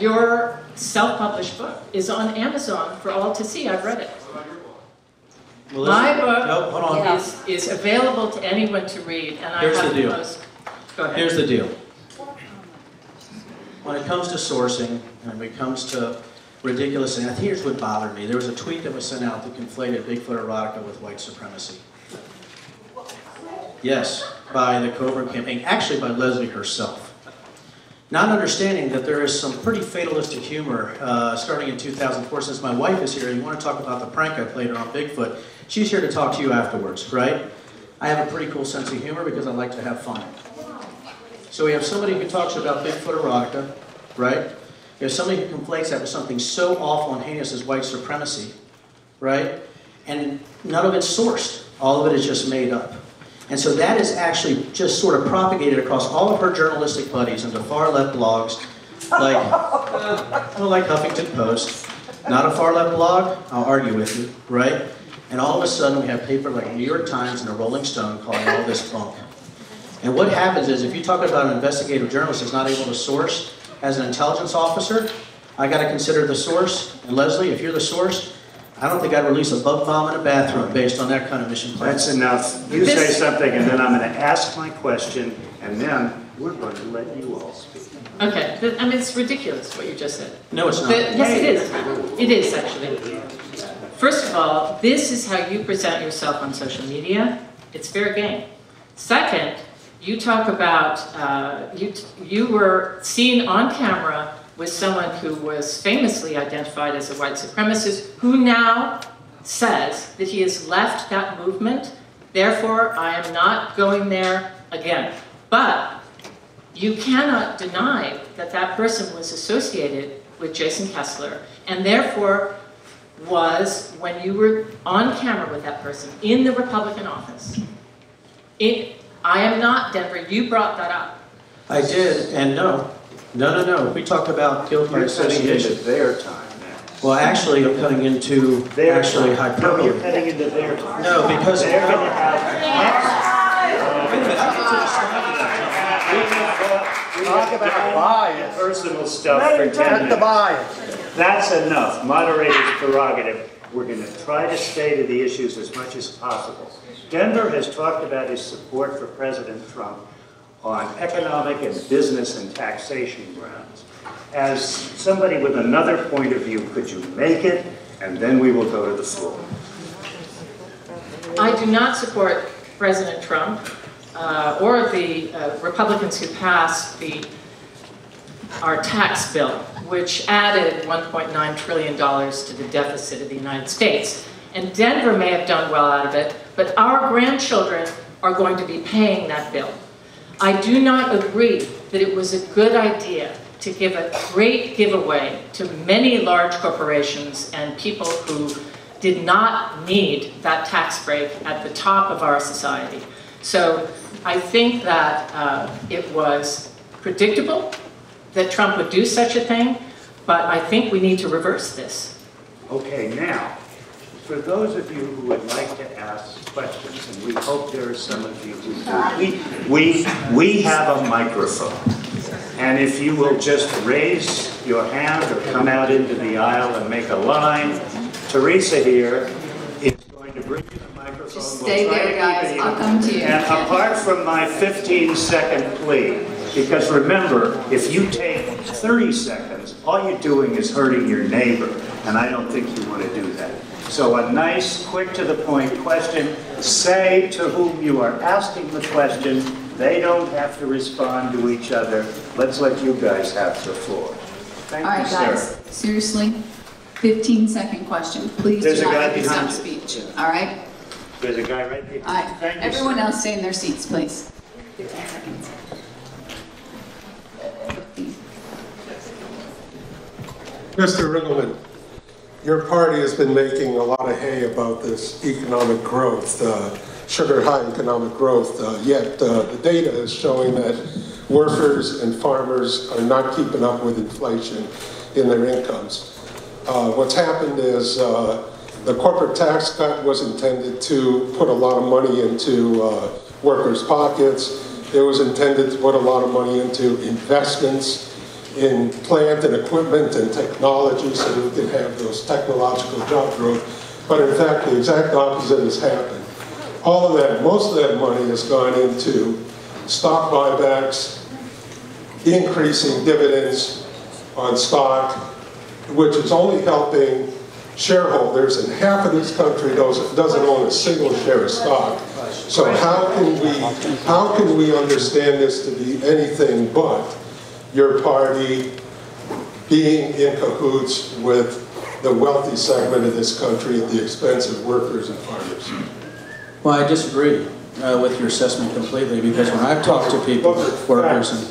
your self-published book, is on Amazon for all to see. I've read it. Well, My listen, book no, hold on. is available to anyone to read, and I Here's have the deal. most. Go ahead. Here's the deal. When it comes to sourcing, and when it comes to ridiculous things, here's what bothered me. There was a tweet that was sent out that conflated Bigfoot erotica with white supremacy. Yes, by the Coburn campaign, actually by Leslie herself. Not understanding that there is some pretty fatalistic humor starting in 2004. Since my wife is here, you want to talk about the prank I played on Bigfoot, she's here to talk to you afterwards, right? I have a pretty cool sense of humor because I like to have fun. So we have somebody who talks about Bigfoot erotica, right? We have somebody who conflates that with something so awful and heinous as white supremacy, right? And none of it's sourced. All of it is just made up. And so that is actually just sort of propagated across all of her journalistic buddies into far-left blogs, like Huffington Post. Not a far-left blog, I'll argue with you, right? And all of a sudden we have paper like New York Times and a Rolling Stone calling all this bunk. And what happens is, if you talk about an investigative journalist that's not able to source, as an intelligence officer, I got to consider the source. And Leslie, if you're the source, I don't think I'd release a bug bomb in a bathroom based on that kind of mission plan. That's enough. You say something, and then I'm going to ask my question, and then we're going to let you all speak. Okay, I mean, it's ridiculous what you just said. No, it's not. Yes, it is. It is, actually. First of all, this is how you present yourself on social media. It's fair game. Second, you talk about, you were seen on camera with someone who was famously identified as a white supremacist, who now says that he has left that movement, therefore I am not going there again. But you cannot deny that that person was associated with Jason Kessler, and therefore was, when you were on camera with that person in the Republican office. I am not, Denver, you brought that up. I did, and no. We talked about guilt by association. Into their time now. Well, actually, I'm cutting into actually hyperbole. No, you're cutting into their time. No, because they're going to have. Talk about bias. Personal stuff for 10 minutes. That's enough. Moderator's prerogative. We're going to try to stay to the issues as much as possible. Denver has talked about his support for President Trump on economic and business and taxation grounds. As somebody with another point of view, could you make it? And then we will go to the floor. I do not support President Trump or the Republicans who passed our tax bill, which added $1.9 trillion to the deficit of the United States. And Denver may have done well out of it, but our grandchildren are going to be paying that bill. I do not agree that it was a good idea to give a great giveaway to many large corporations and people who did not need that tax break at the top of our society. So I think that it was predictable that Trump would do such a thing, but I think we need to reverse this. Okay, now, for those of you who would like to ask questions, and we hope there are some of you who do, we have a microphone. And if you will just raise your hand or come out into the aisle and make a line, Teresa here is going to bring you the microphone. Just stay there, guys. I'll come to you. And apart from my 15-second plea, because remember, if you take 30 seconds, all you're doing is hurting your neighbor, and I don't think you want to do that. So a nice, quick-to-the-point question. Say to whom you are asking the question. They don't have to respond to each other. Let's let you guys have the floor. Thank All right, you, guys, sir. seriously, 15-second question. Please There's do a not guy make it behind stop you. speech. All right? There's a guy right there. All right. Thank you, Everyone sir. else stay in their seats, please. 15 seconds. Mr. Riggleman, your party has been making a lot of hay about this economic growth, sugar-high economic growth, yet the data is showing that workers and farmers are not keeping up with inflation in their incomes. What's happened is the corporate tax cut was intended to put a lot of money into workers' pockets. It was intended to put a lot of money into investments in plant and equipment and technology so that we can have those technological job growth. But in fact, the exact opposite has happened. All of that, most of that money has gone into stock buybacks, increasing dividends on stock, which is only helping shareholders, and half of this country doesn't own a single share of stock. So how can we understand this to be anything but your party being in cahoots with the wealthy segment of this country at the expense of workers and farmers? Well, I disagree with your assessment completely, because when I've talked to people, workers, and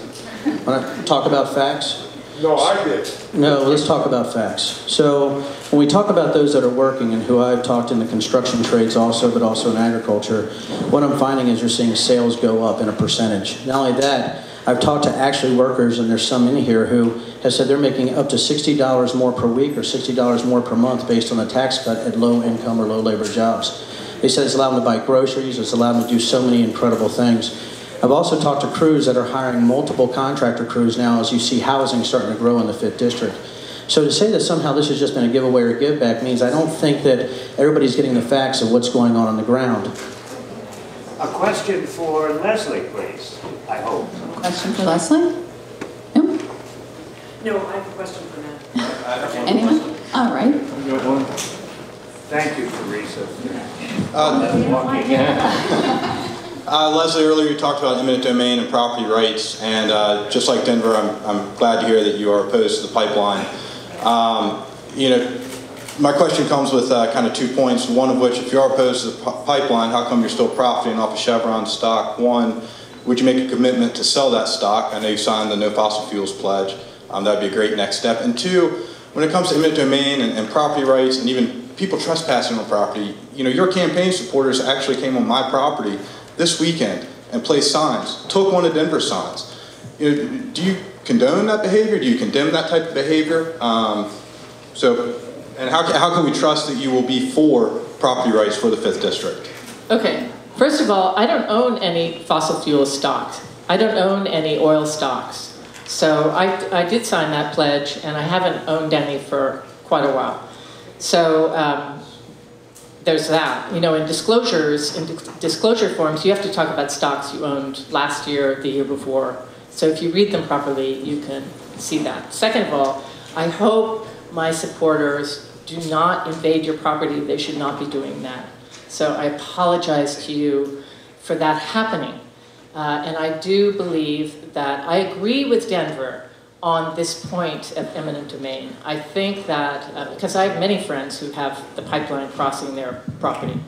when I talk about facts, No, I did. no, let's talk about facts. So when we talk about those that are working, and who I've talked in the construction trades also, but also in agriculture, what I'm finding is you're seeing sales go up in a percentage. Not only that, I've talked to actually workers, and there's some in here who have said they're making up to $60 more per week or $60 more per month based on the tax cut at low income or low labor jobs. They said it's allowed them to buy groceries, it's allowed them to do so many incredible things. I've also talked to crews that are hiring multiple contractor crews now as you see housing starting to grow in the 5th District. So to say that somehow this has just been a giveaway or give back means I don't think that everybody's getting the facts of what's going on the ground. A question for Leslie, please, I hope. Question for Leslie? No? No, I have a question for Matt. Anyone? All right. Thank you, Teresa. Leslie, earlier you talked about eminent domain and property rights, and just like Denver, I'm glad to hear that you are opposed to the pipeline. You know, my question comes with kind of 2 points, one of which, if you are opposed to the pipeline, how come you're still profiting off of Chevron stock? One, would you make a commitment to sell that stock? I know you signed the No Fossil Fuels pledge. That would be a great next step. And two, when it comes to eminent domain and property rights and even people trespassing on property, you know, your campaign supporters actually came on my property this weekend and placed signs, took one of Denver's signs. You know, do you condone that behavior? Do you condemn that type of behavior? And how can we trust that you will be for property rights for the 5th District? Okay, first of all, I don't own any fossil fuel stocks. I don't own any oil stocks. So I did sign that pledge, and I haven't owned any for quite a while. So there's that. You know, in disclosure forms, you have to talk about stocks you owned last year, the year before. So if you read them properly, you can see that. Second of all, I hope my supporters do not invade your property. They should not be doing that. So I apologize to you for that happening. And I do believe that I agree with Denver on this point of eminent domain. I think that, because I have many friends who have the pipeline crossing their property,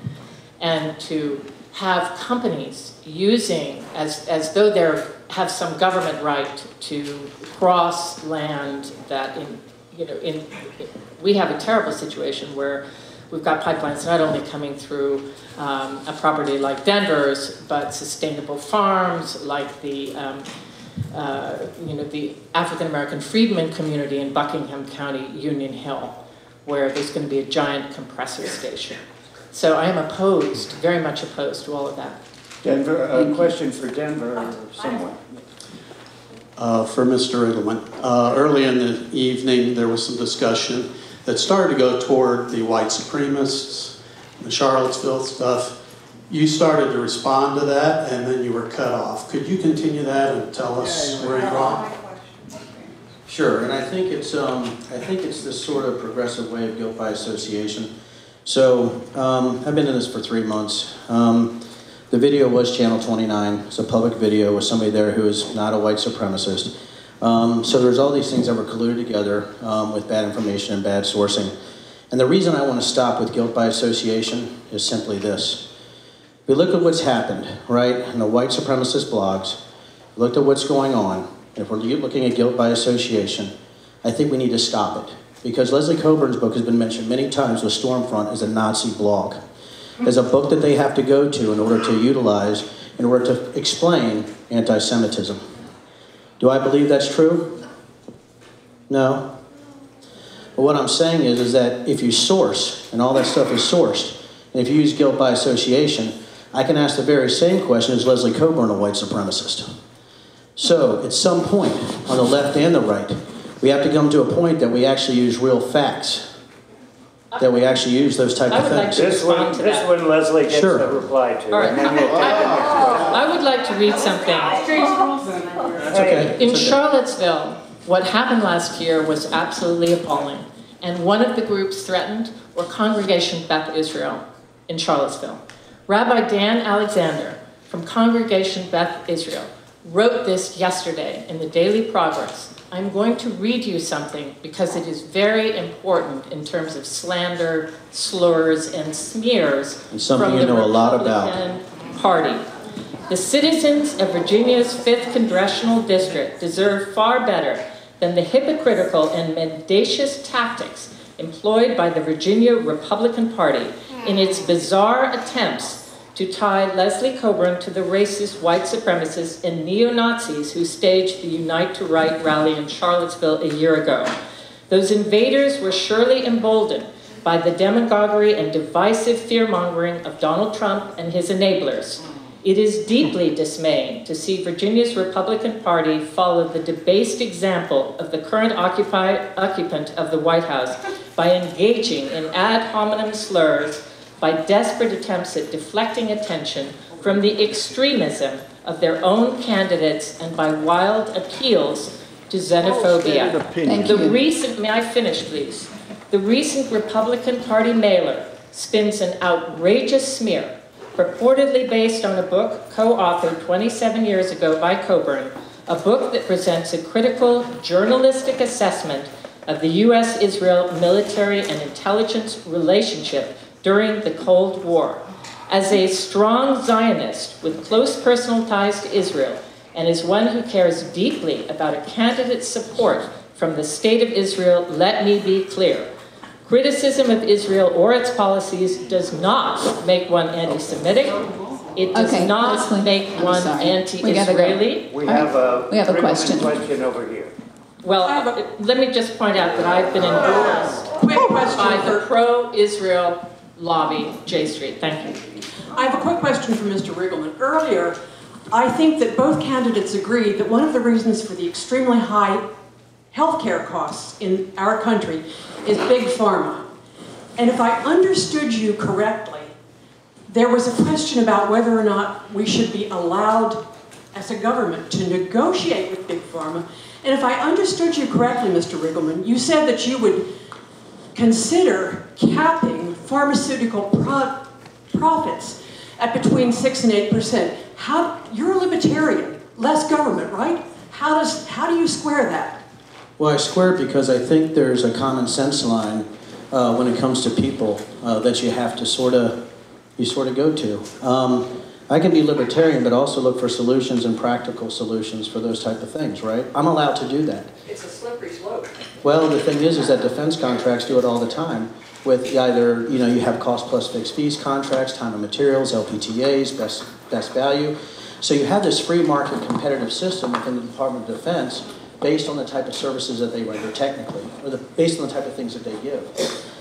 and to have companies using, as though they have some government right to cross land that we have a terrible situation where we've got pipelines not only coming through a property like Denver's, but sustainable farms like the African American freedmen community in Buckingham County, Union Hill, where there's going to be a giant compressor station. So I am opposed, very much opposed to all of that. Denver, a question for Denver or someone. For Mr. Riggleman. Early in the evening, there was some discussion that started to go toward the white supremacists, the Charlottesville stuff. You started to respond to that, and then you were cut off. Could you continue that and tell us where you're on? Sure, and I think it's this sort of progressive way of guilt by association. So I've been in this for 3 months. The video was Channel 29. It's a public video with somebody there who is not a white supremacist. So there's all these things that were colluded together with bad information and bad sourcing. And the reason I want to stop with guilt by association is simply this. We look at what's happened, right, in the white supremacist blogs, looked at what's going on. If we're looking at guilt by association, I think we need to stop it. Because Leslie Cockburn's book has been mentioned many times with Stormfront as a Nazi blog, as a book that they have to go to in order to utilize, in order to explain anti-Semitism. Do I believe that's true? No. But what I'm saying is that if you source, and all that stuff is sourced, and if you use guilt by association, I can ask the very same question as Leslie Cockburn, a white supremacist. So, at some point, on the left and the right, we have to come to a point that we actually use real facts. That we actually use those type of things. This one Leslie gets a reply to. All right. And then we'll take the next one. I would like to read something. That's okay. In Charlottesville, what happened last year was absolutely appalling. And one of the groups threatened were Congregation Beth Israel in Charlottesville. Rabbi Dan Alexander from Congregation Beth Israel wrote this yesterday in the Daily Progress. I'm going to read you something because it is very important in terms of slander, slurs, and smears and something from you the know a lot about. Republican Party. The citizens of Virginia's 5th Congressional District deserve far better than the hypocritical and mendacious tactics employed by the Virginia Republican Party in its bizarre attempts to tie Leslie Cockburn to the racist white supremacists and neo-Nazis who staged the Unite to Right rally in Charlottesville a year ago. Those invaders were surely emboldened by the demagoguery and divisive fear-mongering of Donald Trump and his enablers. It is deeply dismaying to see Virginia's Republican Party follow the debased example of the current occupant of the White House by engaging in ad hominem slurs, by desperate attempts at deflecting attention from the extremism of their own candidates, and by wild appeals to xenophobia. May I finish, please? The recent Republican Party mailer spins an outrageous smear, purportedly based on a book co-authored 27 years ago by Cockburn, a book that presents a critical journalistic assessment of the U.S.-Israel military and intelligence relationship during the Cold War. As a strong Zionist with close personal ties to Israel, and as one who cares deeply about a candidate's support from the State of Israel, let me be clear. Criticism of Israel or its policies does not make one anti-Semitic. It does not make one anti-Israeli. We have a question over here. Well, let me just point out that I've been endorsed by the pro-Israel lobby, J Street. Thank you. I have a quick question for Mr. Riggleman. Earlier, I think that both candidates agreed that one of the reasons for the extremely high healthcare costs in our country is big pharma. And if I understood you correctly, there was a question about whether or not we should be allowed as a government to negotiate with big pharma. And if I understood you correctly, Mr. Riggleman, you said that you would consider capping pharmaceutical profits at between 6 and 8%. You're a libertarian, less government, right? How do you square that? Well, I square it because I think there's a common sense line when it comes to people that you have to sort of go to. I can be libertarian, but also look for solutions and practical solutions for those type of things, right? I'm allowed to do that. It's a slippery slope. Well, the thing is that defense contracts do it all the time with either, you have cost plus fixed fees contracts, time and materials, LPTAs, best value. So you have this free market competitive system within the Department of Defense based on the type of services that they render technically, or based on the type of things that they give.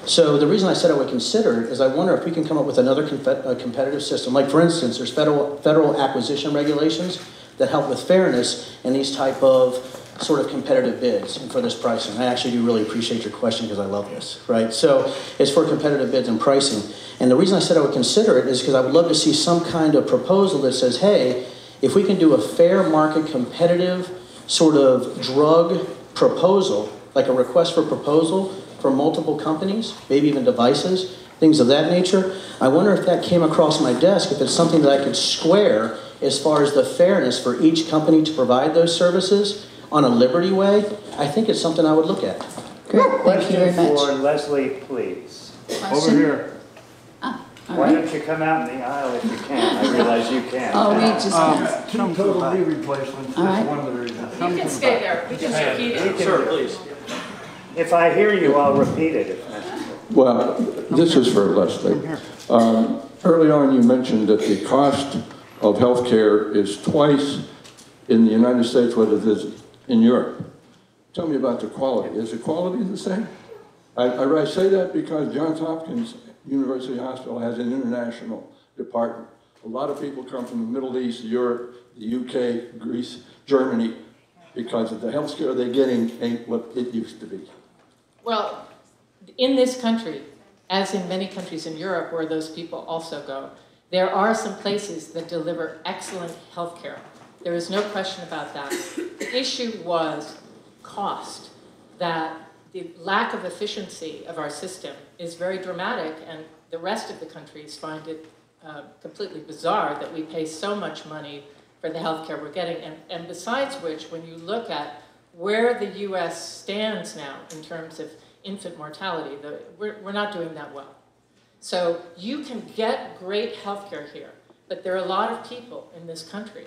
So the reason I said I would consider it is I wonder if we can come up with another competitive system. Like, for instance, there's federal acquisition regulations that help with fairness in these type of sort of competitive bids and for this pricing. I actually do really appreciate your question because I love this, right? So it's for competitive bids and pricing. And the reason I said I would consider it is because I would love to see some kind of proposal that says, hey, if we can do a fair market competitive sort of drug proposal, like a request for proposal for multiple companies, maybe even devices, things of that nature, I wonder if that came across my desk, if it's something that I could square as far as the fairness for each company to provide those services on a liberty way, I think it's something I would look at. Great, thank you very Question for much. Leslie, please. Question? Over here. All Why right. don't you come out in the aisle if you can? I realize you can. Oh, we just, Some total knee replacements, All right. that's one of the reasons. You can stay there, we can repeat it. Sir, please. If I hear you, I'll repeat it if necessary. Well, this is for Leslie. Early on, you mentioned that the cost of health care is twice in the United States what it is in Europe. Tell me about the quality. Is the quality the same? I say that because Johns Hopkins University Hospital has an international department. A lot of people come from the Middle East, Europe, the UK, Greece, Germany, because of the health care they're getting ain't what it used to be. Well, in this country, as in many countries in Europe where those people also go, there are some places that deliver excellent health care. There is no question about that. The issue was cost, that the lack of efficiency of our system is very dramatic, and the rest of the countries find it completely bizarre that we pay so much money for the health care we're getting. And besides which, when you look at where the U.S. stands now in terms of infant mortality, we're not doing that well. So you can get great health care here, but there are a lot of people in this country,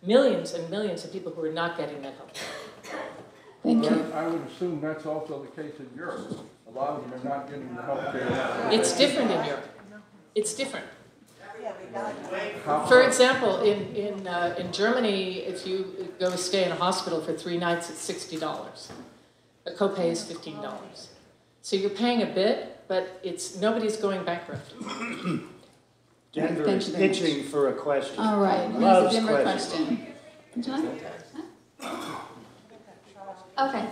millions and millions of people who are not getting that health care. thank you. I would assume that's also the case in Europe. A lot of them are not getting the health care. It's different in Europe. It's different. For example, in Germany, if you go stay in a hospital for 3 nights, it's $60. The copay is $15. So you're paying a bit, but nobody's going bankrupt. Denver Thank is you very much. itching for a question. All right, Loves here's a Denver questions. question. Would you like? Okay.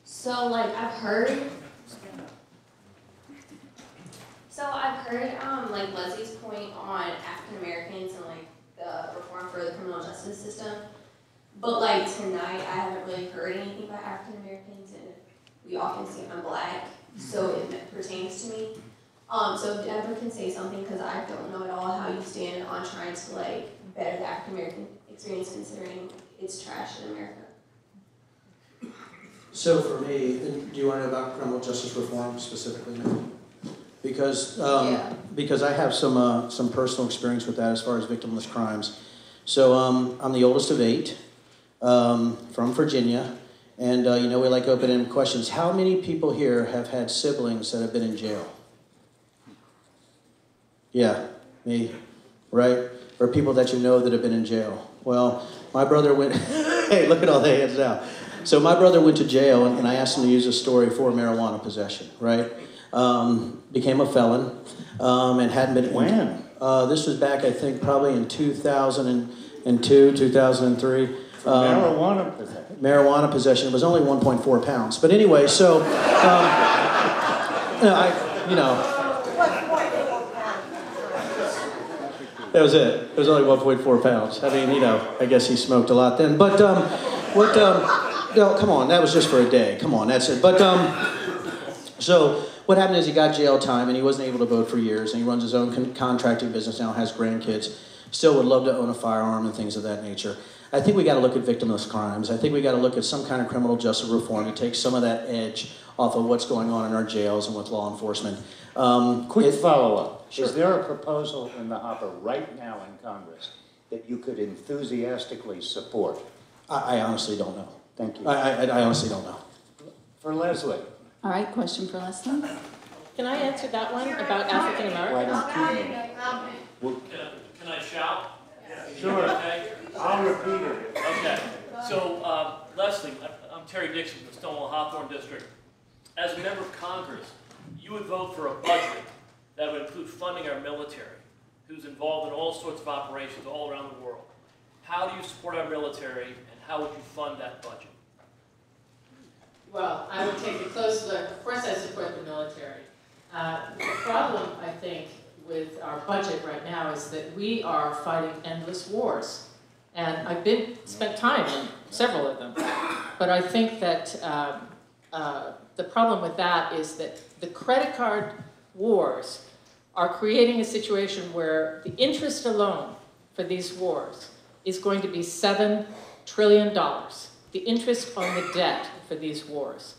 So like I've heard like Leslie's point on African Americans and like the reform for the criminal justice system. But like tonight I haven't really heard anything about African Americans, and we often see I'm Black, so it pertains to me. So if Denver can say something, because I don't know at all how you stand on trying to like better the African American experience, considering it's trash in America. So for me, do you want to know about criminal justice reform specifically? Because I have some personal experience with that as far as victimless crimes. So I'm the oldest of 8 from Virginia, and we like open-ended questions. How many people here have had siblings that have been in jail? Yeah, me, right? Or people that you know that have been in jail. Well, my brother went, hey, look at all the hands now. So my brother went to jail, and I asked him to use a story for marijuana possession, right? Became a felon, and hadn't been... When? This was back, I think, probably in 2002, 2003. Marijuana possession. Marijuana possession. It was only 1.4 pounds. But anyway, so, that was it. It was only 1.4 pounds. I mean, I guess he smoked a lot then. But no, come on, that was just for a day. Come on, that's it. But so what happened is he got jail time, and he wasn't able to vote for years, and he runs his own contracting business now, has grandkids, still would love to own a firearm and things of that nature. I think we got to look at victimless crimes. I think we got to look at some kind of criminal justice reform to take some of that edge off of what's going on in our jails and with law enforcement. Quick follow-up. Sure. Is there a proposal in the hopper right now in Congress that you could enthusiastically support? I honestly don't know. Thank you. I honestly don't know. For Leslie. All right, question for Leslie. Can I answer that one about African Americans? Can I shout? Sure. Okay. I'll repeat it. Okay. So, Leslie, I'm Terry Dixon from the Stonewall Hawthorne District. As a member of Congress, you would vote for a budget that would include funding our military, who's involved in all sorts of operations all around the world. How do you support our military, and how would you fund that budget? Well, I would take a close look. Of course, I support the military. The problem, I think, with our budget right now is that we are fighting endless wars. And I've spent time in several of them. But I think that the problem with that is that the credit card wars are creating a situation where the interest alone for these wars is going to be $7 trillion, the interest on the debt for these wars.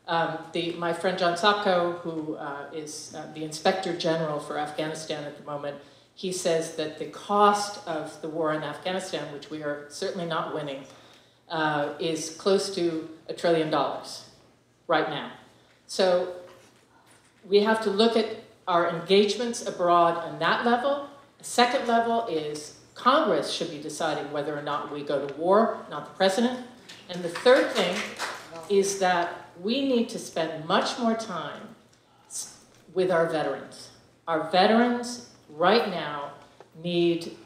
My friend John Sopko, who is the Inspector General for Afghanistan at the moment, he says that the cost of the war in Afghanistan, which we are certainly not winning, is close to $1 trillion right now. So we have to look at our engagements abroad on that level. The second level is Congress should be deciding whether or not we go to war, not the president. And the third thing is that we need to spend much more time with our veterans. Our veterans right now need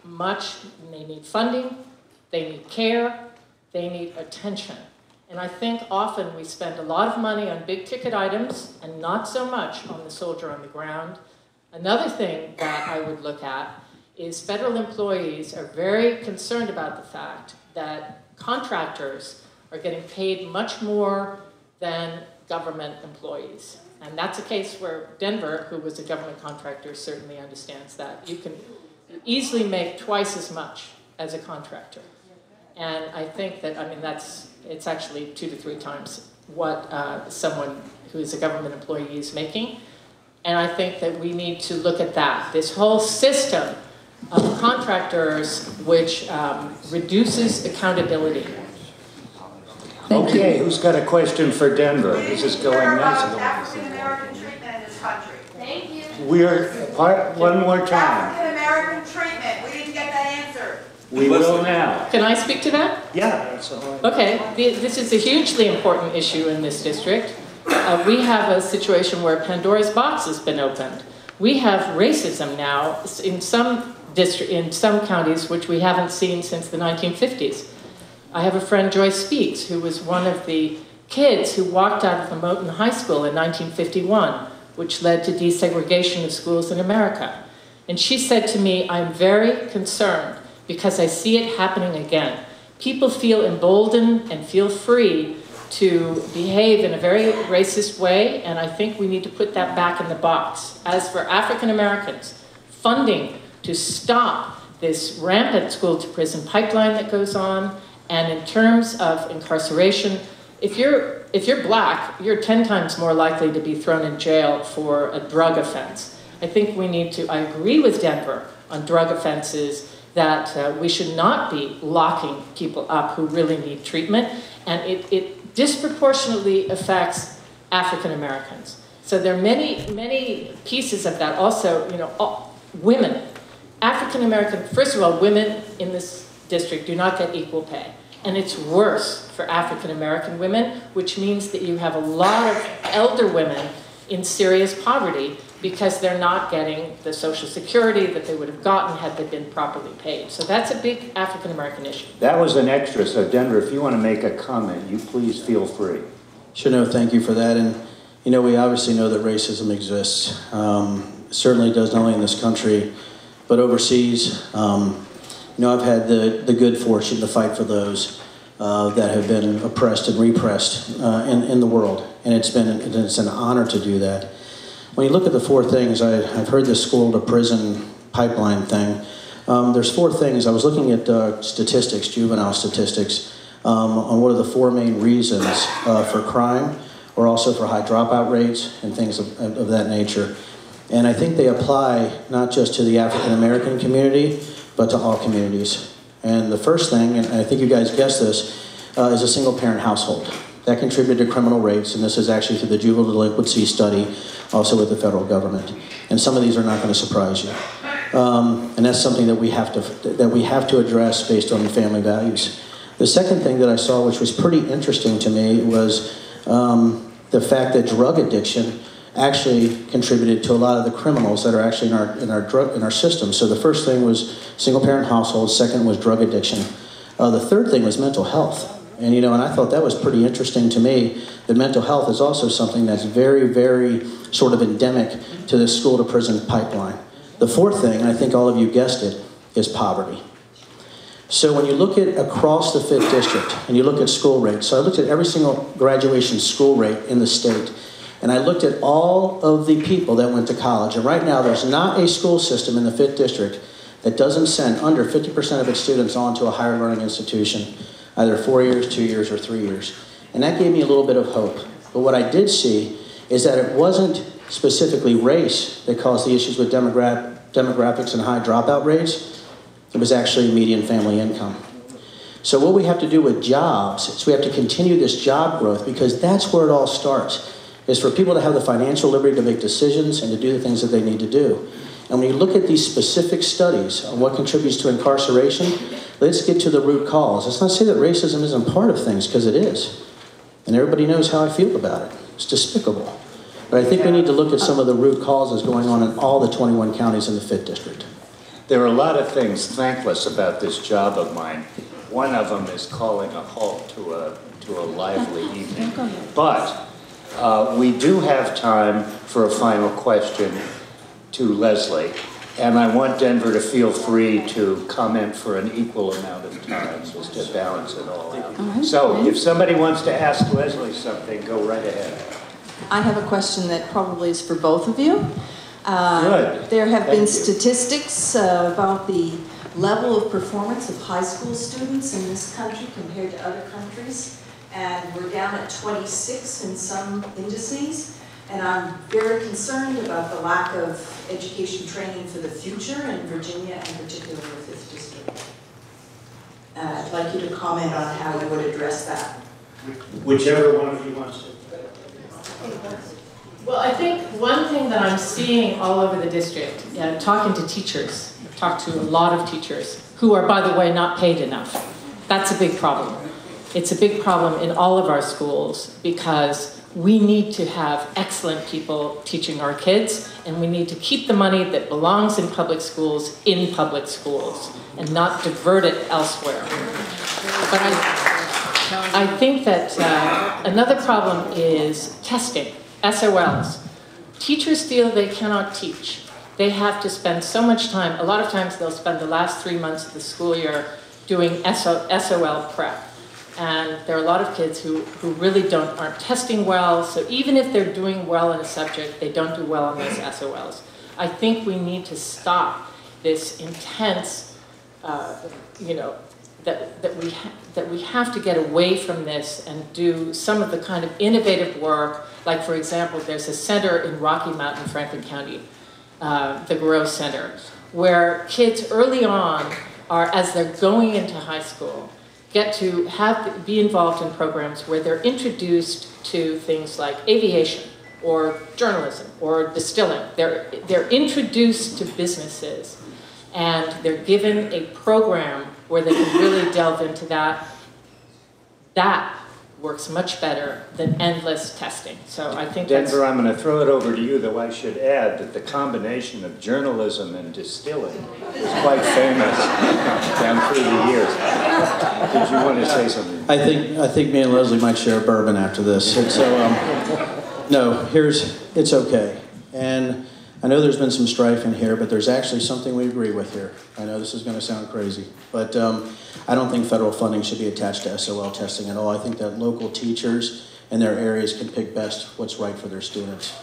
they need funding, they need care, they need attention. And I think often we spend a lot of money on big ticket items and not so much on the soldier on the ground. Another thing that I would look at is federal employees are very concerned about the fact that contractors are getting paid much more than government employees. And that's a case where Denver, who was a government contractor, certainly understands that. You can easily make twice as much as a contractor. And I think that, it's actually 2 to 3 times what someone who is a government employee is making. And I think that we need to look at that. This whole system of contractors which reduces accountability. Okay, who's got a question for Denver? This is going nice. African American treatment in this country. Thank you. One more time. African American treatment. We didn't get that answer. We will now. Can I speak to that? Yeah, that's all right. Okay, this is a hugely important issue in this district. We have a situation where Pandora's box has been opened. We have racism now in some counties which we haven't seen since the 1950s. I have a friend, Joyce Speaks, who was one of the kids who walked out of the Moton High School in 1951, which led to desegregation of schools in America. And she said to me, I'm very concerned because I see it happening again. People feel emboldened and feel free to behave in a very racist way, and I think we need to put that back in the box. As for African Americans, funding to stop this rampant school-to-prison pipeline that goes on, and in terms of incarceration, if you're black, you're 10 times more likely to be thrown in jail for a drug offense. I think we need to, I agree with Denver on drug offenses, that we should not be locking people up who really need treatment, and it disproportionately affects African Americans. So there are many pieces of that. Also, women, African American, first of all, women in this district do not get equal pay. And it's worse for African American women, which means that you have a lot of elder women in serious poverty because they're not getting the Social Security that they would have gotten had they been properly paid. So that's a big African American issue. That was an extra, so Denver, if you want to make a comment, you please feel free. Sure, no, thank you for that. And, we obviously know that racism exists. Certainly does not only in this country, but overseas. I've had the good fortune to fight for those that have been oppressed and repressed in the world. And it's an honor to do that. When you look at the 4 things, I've heard this school-to-prison pipeline thing. There's 4 things. I was looking at statistics, juvenile statistics, on what are the 4 main reasons for crime, or also for high dropout rates and things of that nature. And I think they apply not just to the African American community, but to all communities. And the first thing, and I think you guys guessed this, is a single-parent household. That contributed to criminal rates, and this is actually through the juvenile delinquency study, also with the federal government. And some of these are not going to surprise you. And that's something that we have to address based on family values. The second thing that I saw, which was pretty interesting to me, was the fact that drug addiction actually contributed to a lot of the criminals that are actually in our system. So the first thing was single-parent households. Second was drug addiction. The third thing was mental health. And and I thought that was pretty interesting to me, that mental health is also something that's very, very sort of endemic to this school-to-prison pipeline. The fourth thing, and I think all of you guessed it, is poverty. So when you look at across the 5th district and you look at school rates, so I looked at every single graduation school rate in the state, and I looked at all of the people that went to college. And right now, there's not a school system in the 5th district that doesn't send under 50% of its students on to a higher learning institution. either 4 years, 2 years, or 3 years. And that gave me a little bit of hope. But what I did see is that it wasn't specifically race that caused the issues with demographics and high dropout rates. It was actually median family income. So what we have to do with jobs is we have to continue this job growth, because that's where it all starts, is for people to have the financial liberty to make decisions and to do the things that they need to do. And when you look at these specific studies on what contributes to incarceration, let's get to the root cause. Let's not say that racism isn't part of things, because it is. And everybody knows how I feel about it. It's despicable. But I think we need to look at some of the root causes going on in all the 21 counties in the 5th District. There are a lot of things thankless about this job of mine. One of them is calling a halt to a lively evening. But we do have time for a final question to Leslie. And I want Denver to feel free to comment for an equal amount of time just to balance it all out. So if somebody wants to ask Leslie something, go right ahead. I have a question that probably is for both of you. Good. There have Thank been you. statistics about the level of performance of high school students in this country compared to other countries. And we're down at 26 in some indices. And I'm very concerned about the lack of education training for the future in Virginia, and particularly the 5th District. I'd like you to comment on how you would address that. Whichever one of you wants to. Well, I think one thing that I'm seeing all over the district, talking to teachers, I've talked to a lot of teachers who are, by the way, not paid enough. That's a big problem. It's a big problem in all of our schools, because we need to have excellent people teaching our kids, and we need to keep the money that belongs in public schools and not divert it elsewhere. But I think that another problem is testing, SOLs. Teachers feel they cannot teach. They have to spend so much time. A lot of times they'll spend the last 3 months of the school year doing SOL prep. And there are a lot of kids who really aren't testing well, so even if they're doing well in a subject, they don't do well on those SOLs. I think we need to stop this intense, that we have to get away from this and do some of the kind of innovative work. Like, for example, there's a center in Rocky Mountain, Franklin County, the Grow Center, where kids early on are, as they're going into high school, get to be involved in programs where they're introduced to things like aviation or journalism or distilling. They're introduced to businesses, and they're given a program where they can really delve into that. That works much better than endless testing. So I think Denver, I'm going to throw it over to you, though I should add that the combination of journalism and distilling is quite famous down through the years. Did you want to say something? I think me and Leslie might share a bourbon after this. And so, no, it's okay. And I know there's been some strife in here, but there's actually something we agree with here. I know this is going to sound crazy, but I don't think federal funding should be attached to SOL testing at all. I think that local teachers in their areas can pick best what's right for their students.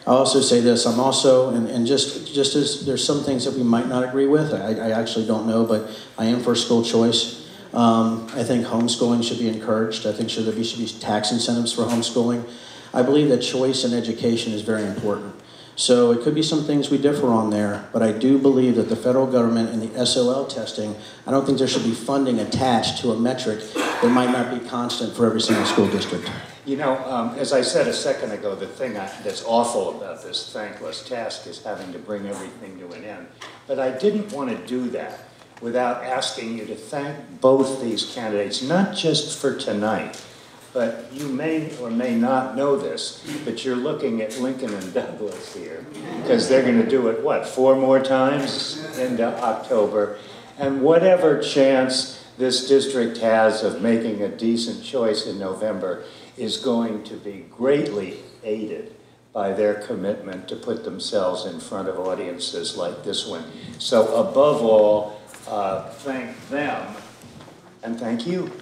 I'll also say this, I'm also, and just as there's some things that we might not agree with, I actually don't know, but I am for school choice. I think homeschooling should be encouraged. I think there should be tax incentives for homeschooling. I believe that choice in education is very important. So it could be some things we differ on there, but I do believe that the federal government and the SOL testing, I don't think there should be funding attached to a metric that might not be constant for every single school district. You know, as I said a second ago, the thing that's awful about this thankless task is having to bring everything to an end. But I didn't want to do that without asking you to thank both these candidates, not just for tonight, but you may or may not know this, but you're looking at Lincoln and Douglas here, because they're going to do it, what, 4 more times into October? And whatever chance this district has of making a decent choice in November is going to be greatly aided by their commitment to put themselves in front of audiences like this one. So above all, thank them and thank you.